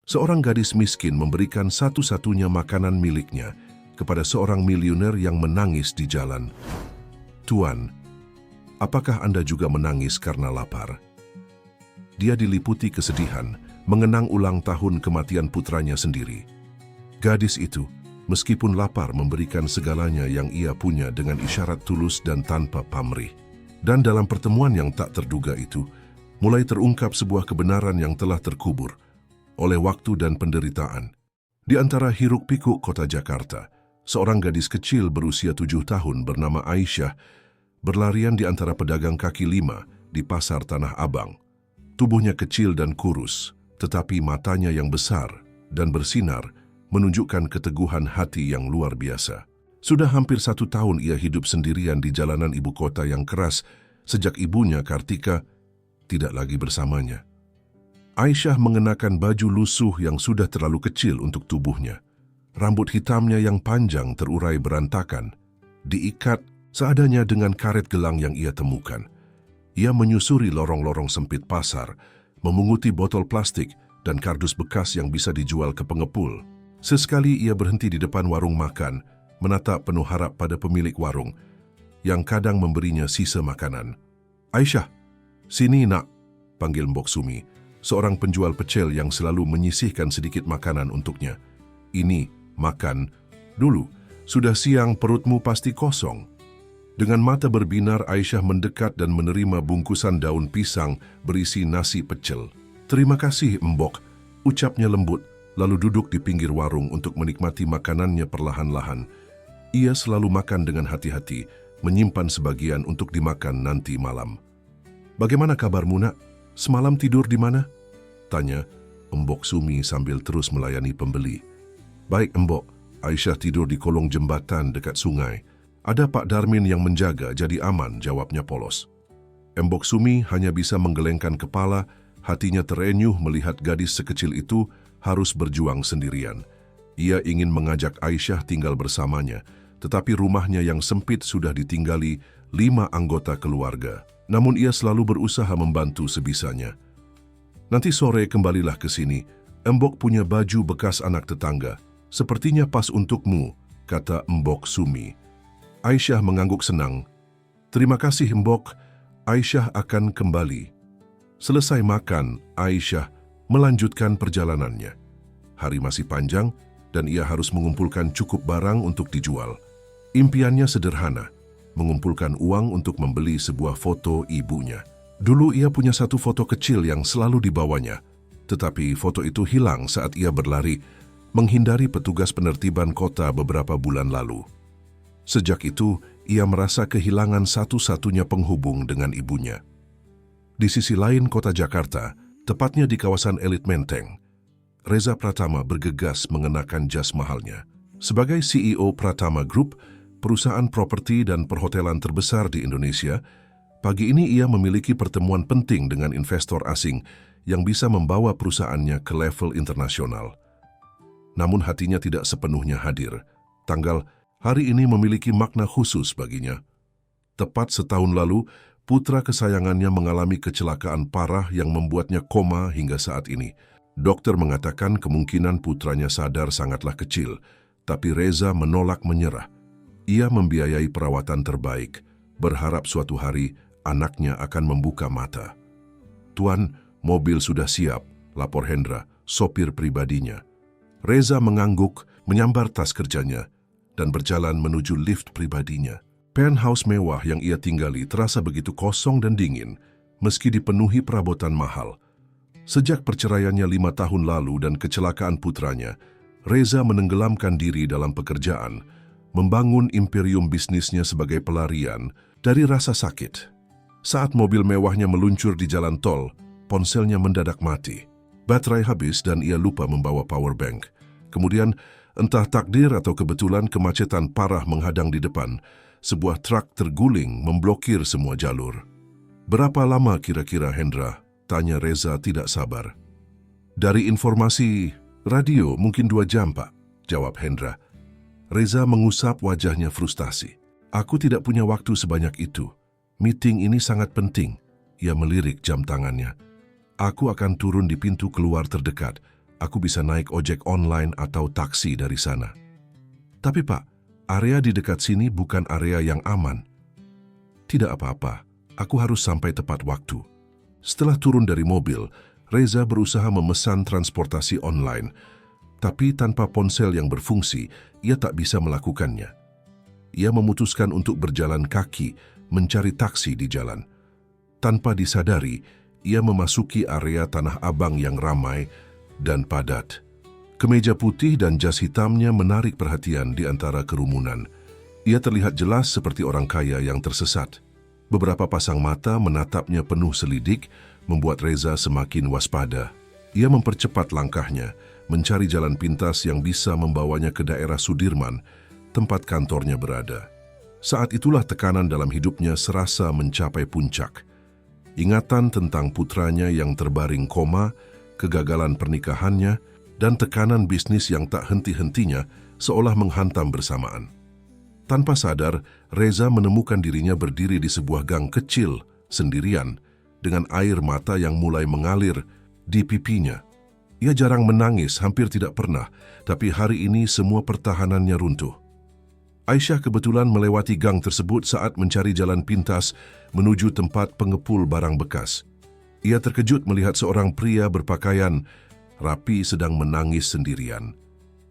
Seorang gadis miskin memberikan satu-satunya makanan miliknya kepada seorang miliuner yang menangis di jalan. Tuan, apakah Anda juga menangis karena lapar? Dia diliputi kesedihan, mengenang ulang tahun kematian putranya sendiri. Gadis itu, meskipun lapar, memberikan segalanya yang ia punya dengan isyarat tulus dan tanpa pamrih. Dan dalam pertemuan yang tak terduga itu, mulai terungkap sebuah kebenaran yang telah terkubur oleh waktu dan penderitaan. Di antara hiruk-pikuk kota Jakarta, seorang gadis kecil berusia 7 tahun bernama Aisyah berlarian di antara pedagang kaki lima di pasar Tanah Abang. Tubuhnya kecil dan kurus, tetapi matanya yang besar dan bersinar menunjukkan keteguhan hati yang luar biasa. Sudah hampir 1 tahun ia hidup sendirian di jalanan ibu kota yang keras sejak ibunya Kartika tidak lagi bersamanya. Aisyah mengenakan baju lusuh yang sudah terlalu kecil untuk tubuhnya. Rambut hitamnya yang panjang terurai berantakan, diikat seadanya dengan karet gelang yang ia temukan. Ia menyusuri lorong-lorong sempit pasar, memunguti botol plastik dan kardus bekas yang bisa dijual ke pengepul. Sesekali ia berhenti di depan warung makan, menatap penuh harap pada pemilik warung, yang kadang memberinya sisa makanan. "Aisyah, sini nak," panggil Mbok Sumi, seorang penjual pecel yang selalu menyisihkan sedikit makanan untuknya. "Ini, makan dulu, sudah siang perutmu pasti kosong." Dengan mata berbinar, Aisyah mendekat dan menerima bungkusan daun pisang berisi nasi pecel. "Terima kasih, Mbok," ucapnya lembut, lalu duduk di pinggir warung untuk menikmati makanannya perlahan-lahan. Ia selalu makan dengan hati-hati, menyimpan sebagian untuk dimakan nanti malam. "Bagaimana kabarmu, nak? Semalam tidur di mana?" tanya Mbok Sumi sambil terus melayani pembeli. "Baik, Mbok. Aisyah tidur di kolong jembatan dekat sungai. Ada Pak Darmin yang menjaga, jadi aman," jawabnya polos. Mbok Sumi hanya bisa menggelengkan kepala, hatinya terenyuh melihat gadis sekecil itu harus berjuang sendirian. Ia ingin mengajak Aisyah tinggal bersamanya, tetapi rumahnya yang sempit sudah ditinggali 5 anggota keluarga. Namun ia selalu berusaha membantu sebisanya. "Nanti sore kembalilah ke sini. Mbok punya baju bekas anak tetangga. Sepertinya pas untukmu," kata Mbok Sumi. Aisyah mengangguk senang. "Terima kasih, Mbok. Aisyah akan kembali." Selesai makan, Aisyah melanjutkan perjalanannya. Hari masih panjang dan ia harus mengumpulkan cukup barang untuk dijual. Impiannya sederhana, mengumpulkan uang untuk membeli sebuah foto ibunya. Dulu ia punya satu foto kecil yang selalu dibawanya, tetapi foto itu hilang saat ia berlari menghindari petugas penertiban kota beberapa bulan lalu. Sejak itu, ia merasa kehilangan satu-satunya penghubung dengan ibunya. Di sisi lain kota Jakarta, tepatnya di kawasan elit Menteng, Reza Pratama bergegas mengenakan jas mahalnya. Sebagai CEO Pratama Group, perusahaan properti dan perhotelan terbesar di Indonesia, pagi ini ia memiliki pertemuan penting dengan investor asing yang bisa membawa perusahaannya ke level internasional. Namun hatinya tidak sepenuhnya hadir. Hari ini memiliki makna khusus baginya. Tepat setahun lalu, putra kesayangannya mengalami kecelakaan parah yang membuatnya koma hingga saat ini. Dokter mengatakan kemungkinan putranya sadar sangatlah kecil, tapi Reza menolak menyerah. Ia membiayai perawatan terbaik, berharap suatu hari anaknya akan membuka mata. "Tuan, mobil sudah siap," lapor Hendra, sopir pribadinya. Reza mengangguk, menyambar tas kerjanya, dan berjalan menuju lift pribadinya. Penthouse mewah yang ia tinggali terasa begitu kosong dan dingin, meski dipenuhi perabotan mahal. Sejak perceraiannya 5 tahun lalu dan kecelakaan putranya, Reza menenggelamkan diri dalam pekerjaan, membangun imperium bisnisnya sebagai pelarian dari rasa sakit. Saat mobil mewahnya meluncur di jalan tol, ponselnya mendadak mati. Baterai habis dan ia lupa membawa power bank. Kemudian, entah takdir atau kebetulan, kemacetan parah menghadang di depan. Sebuah truk terguling memblokir semua jalur. "Berapa lama kira-kira, Hendra?" tanya Reza tidak sabar. "Dari informasi radio mungkin 2 jam, Pak," jawab Hendra. Reza mengusap wajahnya frustasi. "Aku tidak punya waktu sebanyak itu. Meeting ini sangat penting." Ia melirik jam tangannya. "Aku akan turun di pintu keluar terdekat. aku bisa naik ojek online atau taksi dari sana. Tapi Pak, area di dekat sini bukan area yang aman. Tidak apa-apa, aku harus sampai tepat waktu. Setelah turun dari mobil, Reza berusaha memesan transportasi online. Tapi tanpa ponsel yang berfungsi, ia tak bisa melakukannya. Ia memutuskan untuk berjalan kaki, mencari taksi di jalan. Tanpa disadari, ia memasuki area Tanah Abang yang ramai dan padat. Kemeja putih dan jas hitamnya menarik perhatian di antara kerumunan. Ia terlihat jelas seperti orang kaya yang tersesat. Beberapa pasang mata menatapnya penuh selidik, membuat Reza semakin waspada. Ia mempercepat langkahnya, mencari jalan pintas yang bisa membawanya ke daerah Sudirman, tempat kantornya berada. Saat itulah tekanan dalam hidupnya serasa mencapai puncak. Ingatan tentang putranya yang terbaring koma, kegagalan pernikahannya, dan tekanan bisnis yang tak henti-hentinya seolah menghantam bersamaan. Tanpa sadar, Reza menemukan dirinya berdiri di sebuah gang kecil, sendirian, dengan air mata yang mulai mengalir di pipinya. Ia jarang menangis, hampir tidak pernah, tapi hari ini semua pertahanannya runtuh. Aisyah kebetulan melewati gang tersebut saat mencari jalan pintas menuju tempat pengepul barang bekas. Ia terkejut melihat seorang pria berpakaian rapi sedang menangis sendirian.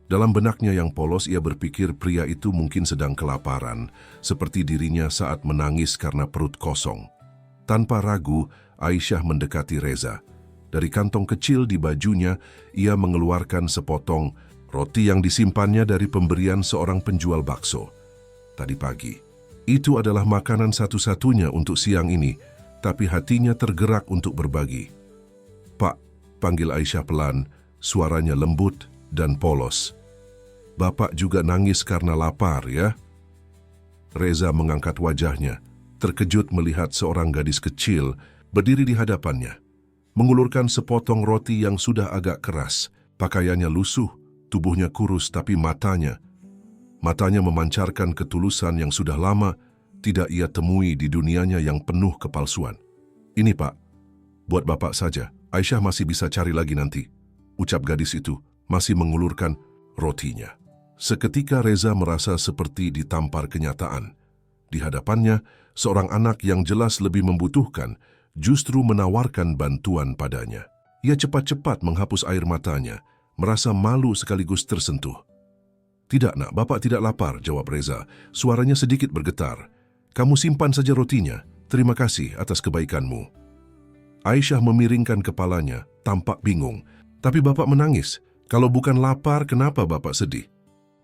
Dalam benaknya yang polos, ia berpikir pria itu mungkin sedang kelaparan, seperti dirinya saat menangis karena perut kosong. Tanpa ragu, Aisyah mendekati Reza. Dari kantong kecil di bajunya, ia mengeluarkan sepotong roti yang disimpannya dari pemberian seorang penjual bakso tadi pagi. Itu adalah makanan satu-satunya untuk siang ini, tapi hatinya tergerak untuk berbagi. "Pak," panggil Aisyah pelan, suaranya lembut dan polos. "Bapak juga nangis karena lapar, ya?" Reza mengangkat wajahnya, terkejut melihat seorang gadis kecil berdiri di hadapannya, mengulurkan sepotong roti yang sudah agak keras. Pakaiannya lusuh, tubuhnya kurus, tapi matanya memancarkan ketulusan yang sudah lama tidak ia temui di dunianya yang penuh kepalsuan. "Ini Pak, buat Bapak saja, Aisyah masih bisa cari lagi nanti," ucap gadis itu, masih mengulurkan rotinya. Seketika Reza merasa seperti ditampar kenyataan. Di hadapannya, seorang anak yang jelas lebih membutuhkan justru menawarkan bantuan padanya. Ia cepat-cepat menghapus air matanya, merasa malu sekaligus tersentuh. "Tidak nak, Bapak tidak lapar," jawab Reza. Suaranya sedikit bergetar. "Kamu simpan saja rotinya. Terima kasih atas kebaikanmu." Aisyah memiringkan kepalanya, tampak bingung. "Tapi Bapak menangis. Kalau bukan lapar, kenapa Bapak sedih?"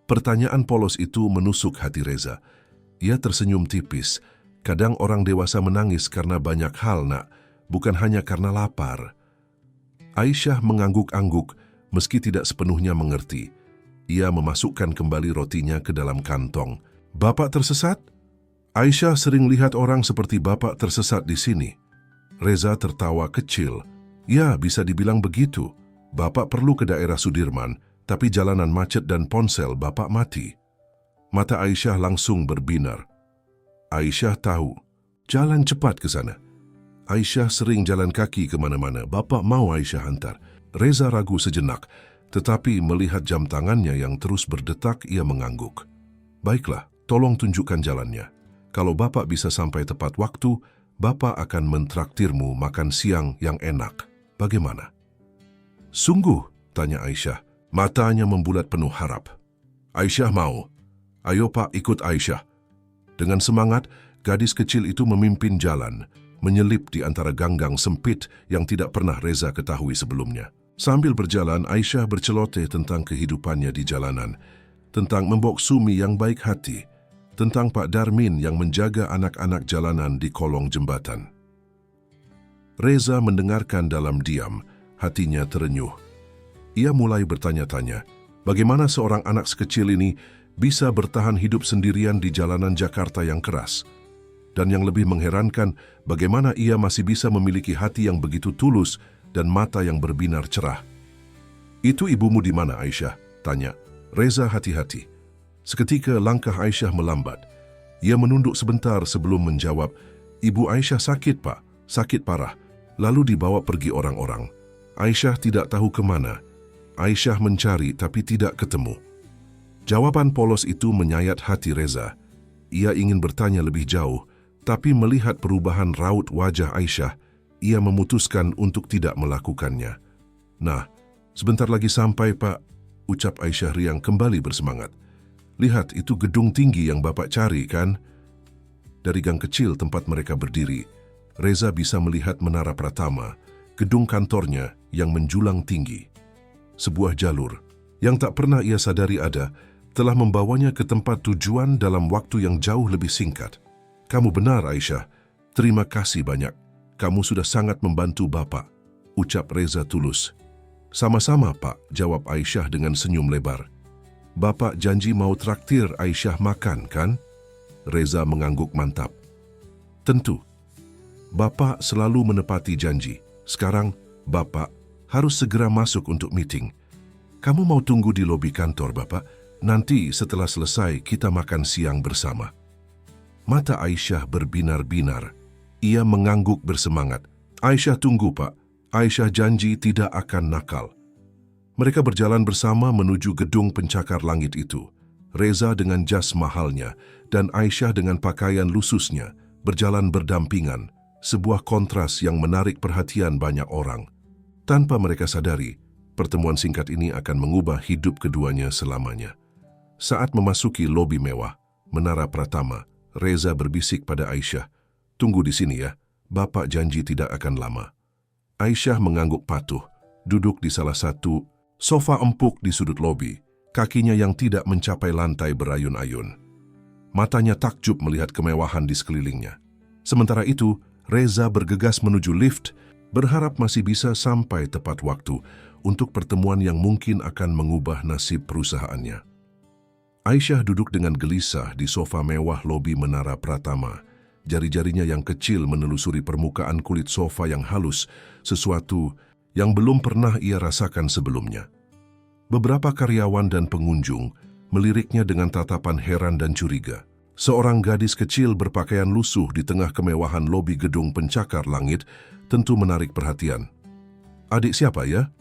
Pertanyaan polos itu menusuk hati Reza. Ia tersenyum tipis. "Kadang orang dewasa menangis karena banyak hal, nak, bukan hanya karena lapar." Aisyah mengangguk-angguk meski tidak sepenuhnya mengerti. Ia memasukkan kembali rotinya ke dalam kantong. "Bapak tersesat?" "Aisyah sering lihat orang seperti Bapak tersesat di sini." Reza tertawa kecil. "Ya, bisa dibilang begitu. Bapak perlu ke daerah Sudirman, tapi jalanan macet dan ponsel Bapak mati." Mata Aisyah langsung berbinar. Aisyah tahu, jalan cepat ke sana. Aisyah sering jalan kaki kemana-mana. Bapak mau Aisyah hantar. Reza ragu sejenak, tetapi melihat jam tangannya yang terus berdetak, ia mengangguk. "Baiklah, tolong tunjukkan jalannya. Kalau Bapak bisa sampai tepat waktu, Bapak akan mentraktirmu makan siang yang enak. Bagaimana?" "Sungguh?" tanya Aisyah. Matanya membulat penuh harap. Aisyah mau. "Ayo Pak, ikut Aisyah." Dengan semangat, gadis kecil itu memimpin jalan, menyelip di antara gang-gang sempit yang tidak pernah Reza ketahui sebelumnya. Sambil berjalan, Aisyah berceloteh tentang kehidupannya di jalanan, tentang Mbok Sumi yang baik hati, tentang Pak Darmin yang menjaga anak-anak jalanan di kolong jembatan. Reza mendengarkan dalam diam, hatinya terenyuh. Ia mulai bertanya-tanya, bagaimana seorang anak sekecil ini bisa bertahan hidup sendirian di jalanan Jakarta yang keras? Dan yang lebih mengherankan, bagaimana ia masih bisa memiliki hati yang begitu tulus dan mata yang berbinar cerah. "Itu ibumu di mana, Aisyah?" tanya. Reza hati-hati. Seketika langkah Aisyah melambat. Ia menunduk sebentar sebelum menjawab, "Ibu Aisyah sakit, Pak. Sakit parah. Lalu dibawa pergi orang-orang." Aisyah tidak tahu kemana. Aisyah mencari tapi tidak ketemu. Jawaban polos itu menyayat hati Reza. Ia ingin bertanya lebih jauh, tapi melihat perubahan raut wajah Aisyah, ia memutuskan untuk tidak melakukannya. "Nah, sebentar lagi sampai, Pak," ucap Aisyah riang kembali bersemangat. "Lihat, itu gedung tinggi yang Bapak cari, kan?" Dari gang kecil tempat mereka berdiri, Reza bisa melihat Menara Pratama, gedung kantornya yang menjulang tinggi. Sebuah jalur yang tak pernah ia sadari ada telah membawanya ke tempat tujuan dalam waktu yang jauh lebih singkat. "Kamu benar, Aisyah. Terima kasih banyak. Kamu sudah sangat membantu Bapak," ucap Reza tulus. "Sama-sama, Pak," jawab Aisyah dengan senyum lebar. "Bapak janji mau traktir Aisyah makan, kan?" Reza mengangguk mantap. "Tentu. Bapak selalu menepati janji. Sekarang, Bapak harus segera masuk untuk meeting. Kamu mau tunggu di lobi kantor, Bapak? Nanti setelah selesai kita makan siang bersama." Mata Aisyah berbinar-binar. Ia mengangguk bersemangat. "Aisyah tunggu, Pak. Aisyah janji tidak akan nakal." Mereka berjalan bersama menuju gedung pencakar langit itu. Reza dengan jas mahalnya dan Aisyah dengan pakaian lususnya berjalan berdampingan, sebuah kontras yang menarik perhatian banyak orang. Tanpa mereka sadari, pertemuan singkat ini akan mengubah hidup keduanya selamanya. Saat memasuki lobi mewah, Menara Pratama, Reza berbisik pada Aisyah, "Tunggu di sini ya, Bapak janji tidak akan lama." Aisyah mengangguk patuh, duduk di salah satu sofa empuk di sudut lobi, kakinya yang tidak mencapai lantai berayun-ayun. Matanya takjub melihat kemewahan di sekelilingnya. Sementara itu, Reza bergegas menuju lift, berharap masih bisa sampai tepat waktu untuk pertemuan yang mungkin akan mengubah nasib perusahaannya. Aisyah duduk dengan gelisah di sofa mewah lobi Menara Pratama. Jari-jarinya yang kecil menelusuri permukaan kulit sofa yang halus, sesuatu yang belum pernah ia rasakan sebelumnya. Beberapa karyawan dan pengunjung meliriknya dengan tatapan heran dan curiga. Seorang gadis kecil berpakaian lusuh di tengah kemewahan lobi gedung pencakar langit tentu menarik perhatian. "Adik siapa ya?"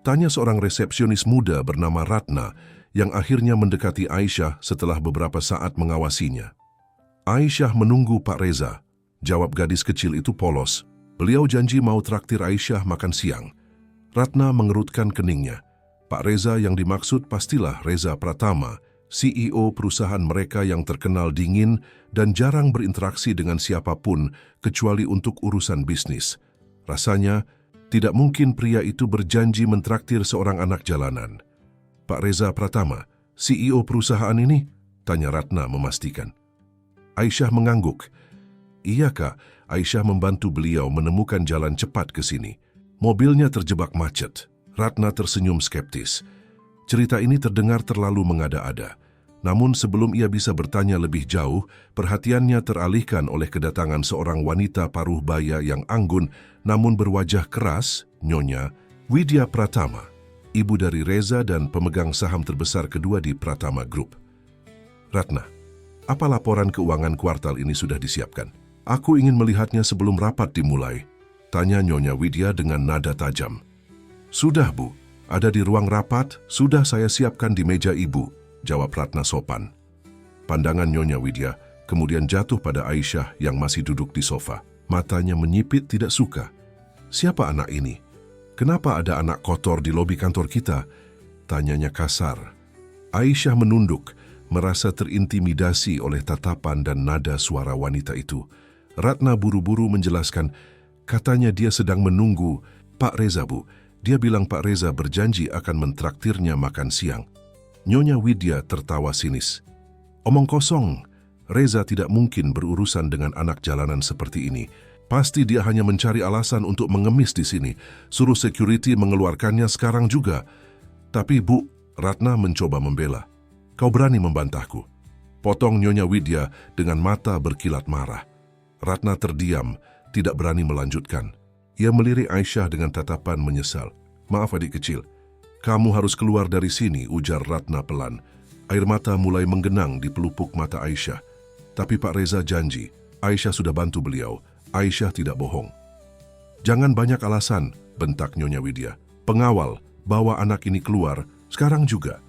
tanya seorang resepsionis muda bernama Ratna yang akhirnya mendekati Aisyah setelah beberapa saat mengawasinya. "Aisyah menunggu Pak Reza," jawab gadis kecil itu polos. "Beliau janji mau traktir Aisyah makan siang." Ratna mengerutkan keningnya. Pak Reza yang dimaksud pastilah Reza Pratama, CEO perusahaan mereka yang terkenal dingin dan jarang berinteraksi dengan siapapun kecuali untuk urusan bisnis. Rasanya, tidak mungkin pria itu berjanji mentraktir seorang anak jalanan. "Pak Reza Pratama, CEO perusahaan ini?" tanya Ratna memastikan. Aisyah mengangguk. "Iya, Kak." Aisyah membantu beliau menemukan jalan cepat ke sini. Mobilnya terjebak macet. Ratna tersenyum skeptis. Cerita ini terdengar terlalu mengada-ada. Namun sebelum ia bisa bertanya lebih jauh, perhatiannya teralihkan oleh kedatangan seorang wanita paruh baya yang anggun namun berwajah keras, Nyonya Widya Pratama, ibu dari Reza dan pemegang saham terbesar kedua di Pratama Group. "Ratna, apa laporan keuangan kuartal ini sudah disiapkan? Aku ingin melihatnya sebelum rapat dimulai," tanya Nyonya Widya dengan nada tajam. "Sudah, Bu. Ada di ruang rapat, sudah saya siapkan di meja Ibu," jawab Ratna sopan. Pandangan Nyonya Widya kemudian jatuh pada Aisyah yang masih duduk di sofa. Matanya menyipit tidak suka. "Siapa anak ini? Kenapa ada anak kotor di lobi kantor kita?" tanyanya kasar. Aisyah menunduk, merasa terintimidasi oleh tatapan dan nada suara wanita itu. Ratna buru-buru menjelaskan, katanya dia sedang menunggu Pak Reza, Bu. Dia bilang Pak Reza berjanji akan mentraktirnya makan siang. Nyonya Widya tertawa sinis. "Omong kosong, Reza tidak mungkin berurusan dengan anak jalanan seperti ini. Pasti dia hanya mencari alasan untuk mengemis di sini. Suruh security mengeluarkannya sekarang juga." "Tapi Bu," Ratna mencoba membela. "Kau berani membantahku?" potong Nyonya Widya dengan mata berkilat marah. Ratna terdiam, tidak berani melanjutkan. Ia melirik Aisyah dengan tatapan menyesal. "Maaf adik kecil, kamu harus keluar dari sini," ujar Ratna pelan. Air mata mulai menggenang di pelupuk mata Aisyah. "Tapi Pak Reza janji, Aisyah sudah bantu beliau. Aisyah tidak bohong." "Jangan banyak alasan," bentak Nyonya Widya. "Pengawal, bawa anak ini keluar, sekarang juga."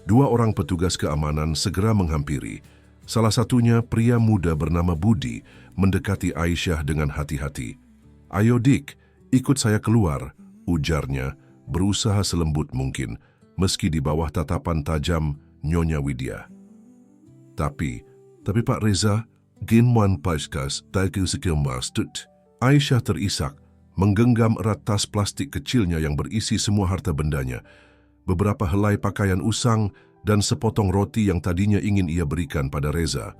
Dua orang petugas keamanan segera menghampiri. Salah satunya pria muda bernama Budi mendekati Aisyah dengan hati-hati. "Ayo Dik, ikut saya keluar," ujarnya, berusaha selembut mungkin, meski di bawah tatapan tajam Nyonya Widya. Tapi Pak Reza, ginwan paskas taku sekemastut. Aisyah terisak, menggenggam erat tas plastik kecilnya yang berisi semua harta bendanya, beberapa helai pakaian usang, dan sepotong roti yang tadinya ingin ia berikan pada Reza.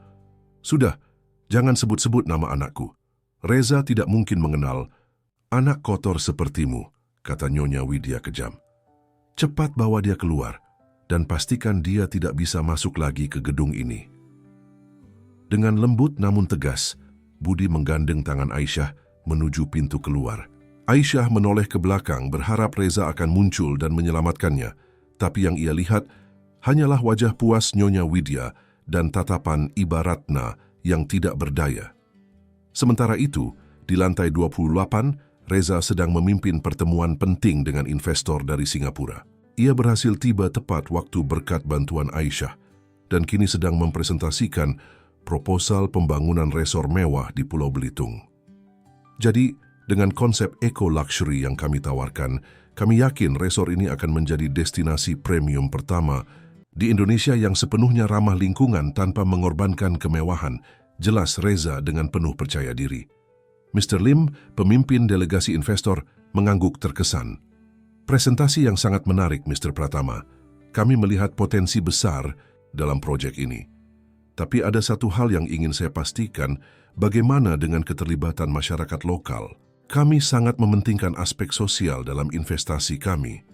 "Sudah, jangan sebut-sebut nama anakku. Reza tidak mungkin mengenal anak kotor sepertimu," kata Nyonya Widya kejam. "Cepat bawa dia keluar, dan pastikan dia tidak bisa masuk lagi ke gedung ini." Dengan lembut namun tegas, Budi menggandeng tangan Aisyah menuju pintu keluar. Aisyah menoleh ke belakang berharap Reza akan muncul dan menyelamatkannya, tapi yang ia lihat hanyalah wajah puas Nyonya Widya dan tatapan Ibu Ratna yang tidak berdaya. Sementara itu, di lantai 28, Reza sedang memimpin pertemuan penting dengan investor dari Singapura. Ia berhasil tiba tepat waktu berkat bantuan Aisyah dan kini sedang mempresentasikan proposal pembangunan resor mewah di Pulau Belitung. Jadi, dengan konsep eco-luxury yang kami tawarkan, kami yakin resor ini akan menjadi destinasi premium pertama di Indonesia yang sepenuhnya ramah lingkungan tanpa mengorbankan kemewahan, jelas Reza dengan penuh percaya diri. Mr. Lim, pemimpin delegasi investor, mengangguk terkesan. "Presentasi yang sangat menarik, Mr. Pratama. Kami melihat potensi besar dalam proyek ini. Tapi ada satu hal yang ingin saya pastikan, bagaimana dengan keterlibatan masyarakat lokal? Kami sangat mementingkan aspek sosial dalam investasi kami."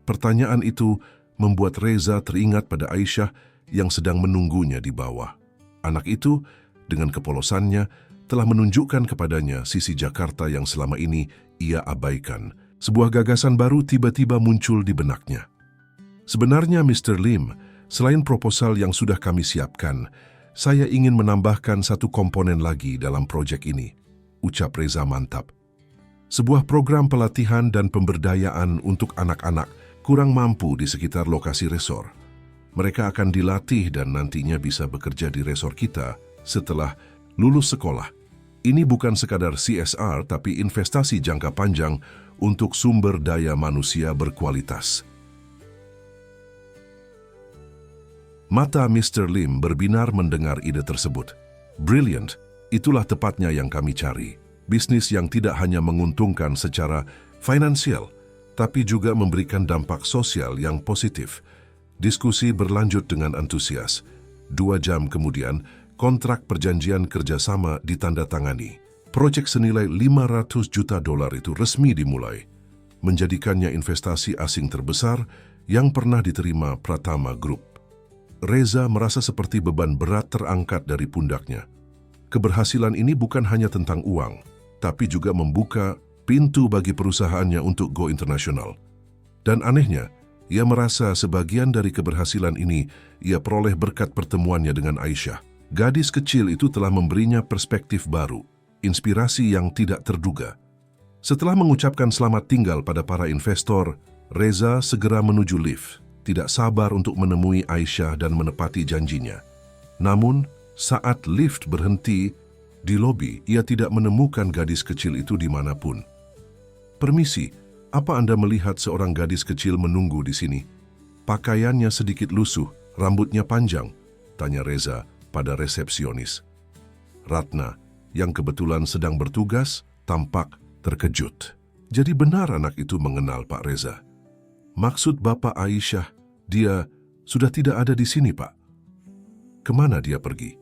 Pertanyaan itu membuat Reza teringat pada Aisyah yang sedang menunggunya di bawah. Anak itu, dengan kepolosannya, telah menunjukkan kepadanya sisi Jakarta yang selama ini ia abaikan. Sebuah gagasan baru tiba-tiba muncul di benaknya. "Sebenarnya, Mr. Lim, selain proposal yang sudah kami siapkan, saya ingin menambahkan satu komponen lagi dalam proyek ini," ucap Reza mantap. "Sebuah program pelatihan dan pemberdayaan untuk anak-anak kurang mampu di sekitar lokasi resor. Mereka akan dilatih dan nantinya bisa bekerja di resor kita setelah lulus sekolah. Ini bukan sekadar CSR, tapi investasi jangka panjang untuk sumber daya manusia berkualitas." Mata Mr. Lim berbinar mendengar ide tersebut. "Brilliant, itulah tepatnya yang kami cari. Bisnis yang tidak hanya menguntungkan secara finansial, tapi juga memberikan dampak sosial yang positif." Diskusi berlanjut dengan antusias. 2 jam kemudian, kontrak perjanjian kerjasama ditandatangani. Proyek senilai $500 juta itu resmi dimulai, menjadikannya investasi asing terbesar yang pernah diterima Pratama Group. Reza merasa seperti beban berat terangkat dari pundaknya. Keberhasilan ini bukan hanya tentang uang, tapi juga membuka pintu bagi perusahaannya untuk go internasional. Dan anehnya, ia merasa sebagian dari keberhasilan ini ia peroleh berkat pertemuannya dengan Aisyah. Gadis kecil itu telah memberinya perspektif baru, inspirasi yang tidak terduga. Setelah mengucapkan selamat tinggal pada para investor, Reza segera menuju lift, tidak sabar untuk menemui Aisyah dan menepati janjinya. Namun, saat lift berhenti di lobi, ia tidak menemukan gadis kecil itu dimanapun. "Permisi, apa Anda melihat seorang gadis kecil menunggu di sini? Pakaiannya sedikit lusuh, rambutnya panjang," tanya Reza pada resepsionis. Ratna, yang kebetulan sedang bertugas, tampak terkejut. "Jadi benar anak itu mengenal Pak Reza? Maksud Bapak Aisyah, dia sudah tidak ada di sini, Pak. Kemana dia pergi?"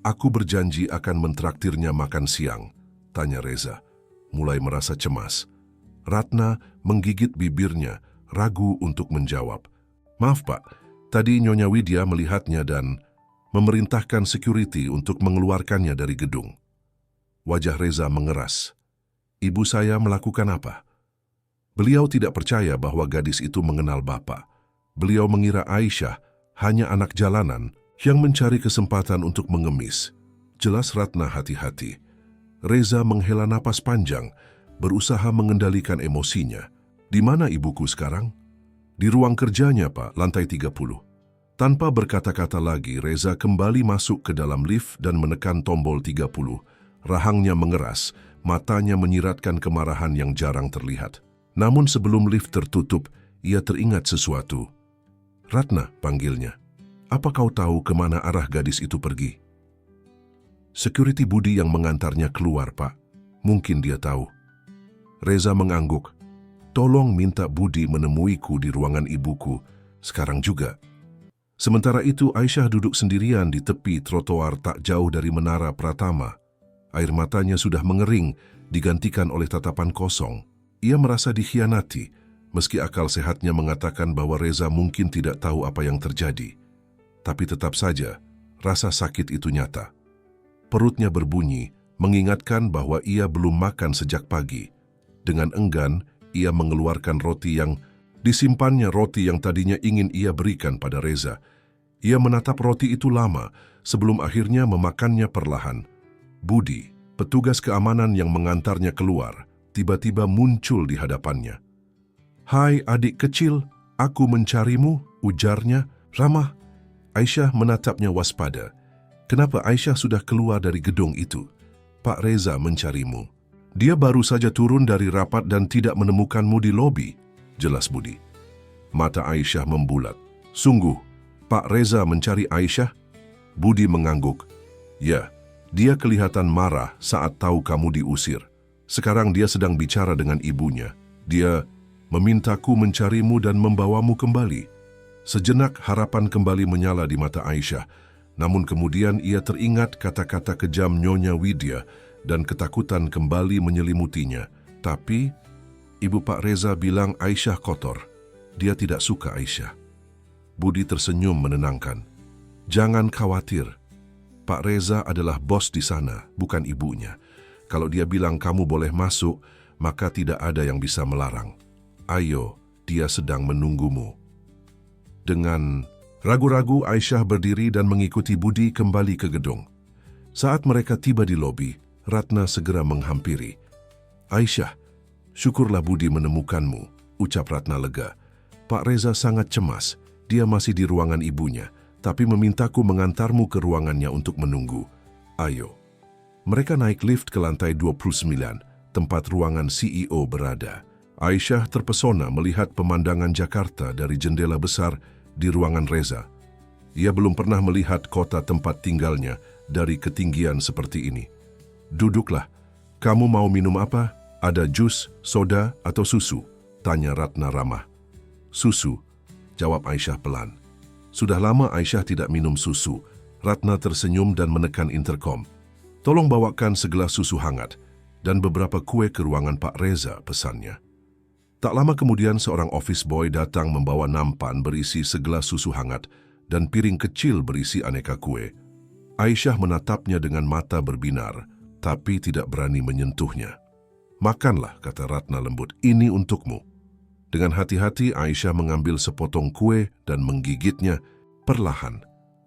"Aku berjanji akan mentraktirnya makan siang," tanya Reza, mulai merasa cemas. Ratna menggigit bibirnya, ragu untuk menjawab. "Maaf Pak, tadi Nyonya Widya melihatnya dan memerintahkan security untuk mengeluarkannya dari gedung." Wajah Reza mengeras. "Ibu saya melakukan apa?" Beliau tidak percaya bahwa gadis itu mengenal Bapak. Beliau mengira Aisyah hanya anak jalanan yang mencari kesempatan untuk mengemis. Jelas Ratna hati-hati. Reza menghela napas panjang, berusaha mengendalikan emosinya. "Di mana ibuku sekarang?" Di ruang kerjanya, Pak, lantai 30. Tanpa berkata-kata lagi, Reza kembali masuk ke dalam lift dan menekan tombol 30. Rahangnya mengeras, matanya menyiratkan kemarahan yang jarang terlihat. Namun sebelum lift tertutup, ia teringat sesuatu. "Ratna," panggilnya. "Apa kau tahu kemana arah gadis itu pergi?" "Security Budi yang mengantarnya keluar, Pak. Mungkin dia tahu." Reza mengangguk. "Tolong minta Budi menemuiku di ruangan ibuku, sekarang juga." Sementara itu, Aisyah duduk sendirian di tepi trotoar tak jauh dari Menara Pratama. Air matanya sudah mengering, digantikan oleh tatapan kosong. Ia merasa dikhianati, meski akal sehatnya mengatakan bahwa Reza mungkin tidak tahu apa yang terjadi. Tapi tetap saja, rasa sakit itu nyata. Perutnya berbunyi, mengingatkan bahwa ia belum makan sejak pagi. Dengan enggan, ia mengeluarkan roti yang disimpannya, roti yang tadinya ingin ia berikan pada Reza. Ia menatap roti itu lama, sebelum akhirnya memakannya perlahan. Budi, petugas keamanan yang mengantarnya keluar, tiba-tiba muncul di hadapannya. "Hai adik kecil, aku mencarimu," ujarnya ramah. Aisyah menatapnya waspada. "Kenapa Aisyah sudah keluar dari gedung itu?" "Pak Reza mencarimu. Dia baru saja turun dari rapat dan tidak menemukanmu di lobi," jelas Budi. Mata Aisyah membulat. "Sungguh, Pak Reza mencari Aisyah?" Budi mengangguk. "Ya, dia kelihatan marah saat tahu kamu diusir. Sekarang dia sedang bicara dengan ibunya. Dia memintaku mencarimu dan membawamu kembali." Sejenak harapan kembali menyala di mata Aisyah, namun kemudian ia teringat kata-kata kejam Nyonya Widya dan ketakutan kembali menyelimutinya. "Tapi, Ibu Pak Reza bilang Aisyah kotor. Dia tidak suka Aisyah." Budi tersenyum menenangkan. "Jangan khawatir. Pak Reza adalah bos di sana, bukan ibunya. Kalau dia bilang kamu boleh masuk, maka tidak ada yang bisa melarang. Ayo, dia sedang menunggumu." Dengan ragu-ragu, Aisyah berdiri dan mengikuti Budi kembali ke gedung. Saat mereka tiba di lobi, Ratna segera menghampiri. "Aisyah, syukurlah Budi menemukanmu," ucap Ratna lega. "Pak Reza sangat cemas. Dia masih di ruangan ibunya, tapi memintaku mengantarmu ke ruangannya untuk menunggu. Ayo." Mereka naik lift ke lantai 29, tempat ruangan CEO berada. Aisyah terpesona melihat pemandangan Jakarta dari jendela besar di ruangan Reza. Ia belum pernah melihat kota tempat tinggalnya dari ketinggian seperti ini. "Duduklah. Kamu mau minum apa? Ada jus, soda, atau susu?" tanya Ratna ramah. "Susu," jawab Aisyah pelan. Sudah lama Aisyah tidak minum susu. Ratna tersenyum dan menekan interkom. "Tolong bawakan segelas susu hangat dan beberapa kue ke ruangan Pak Reza," pesannya. Tak lama kemudian seorang office boy datang membawa nampan berisi segelas susu hangat dan piring kecil berisi aneka kue. Aisyah menatapnya dengan mata berbinar, tapi tidak berani menyentuhnya. "Makanlah," kata Ratna lembut, "ini untukmu." Dengan hati-hati Aisyah mengambil sepotong kue dan menggigitnya perlahan.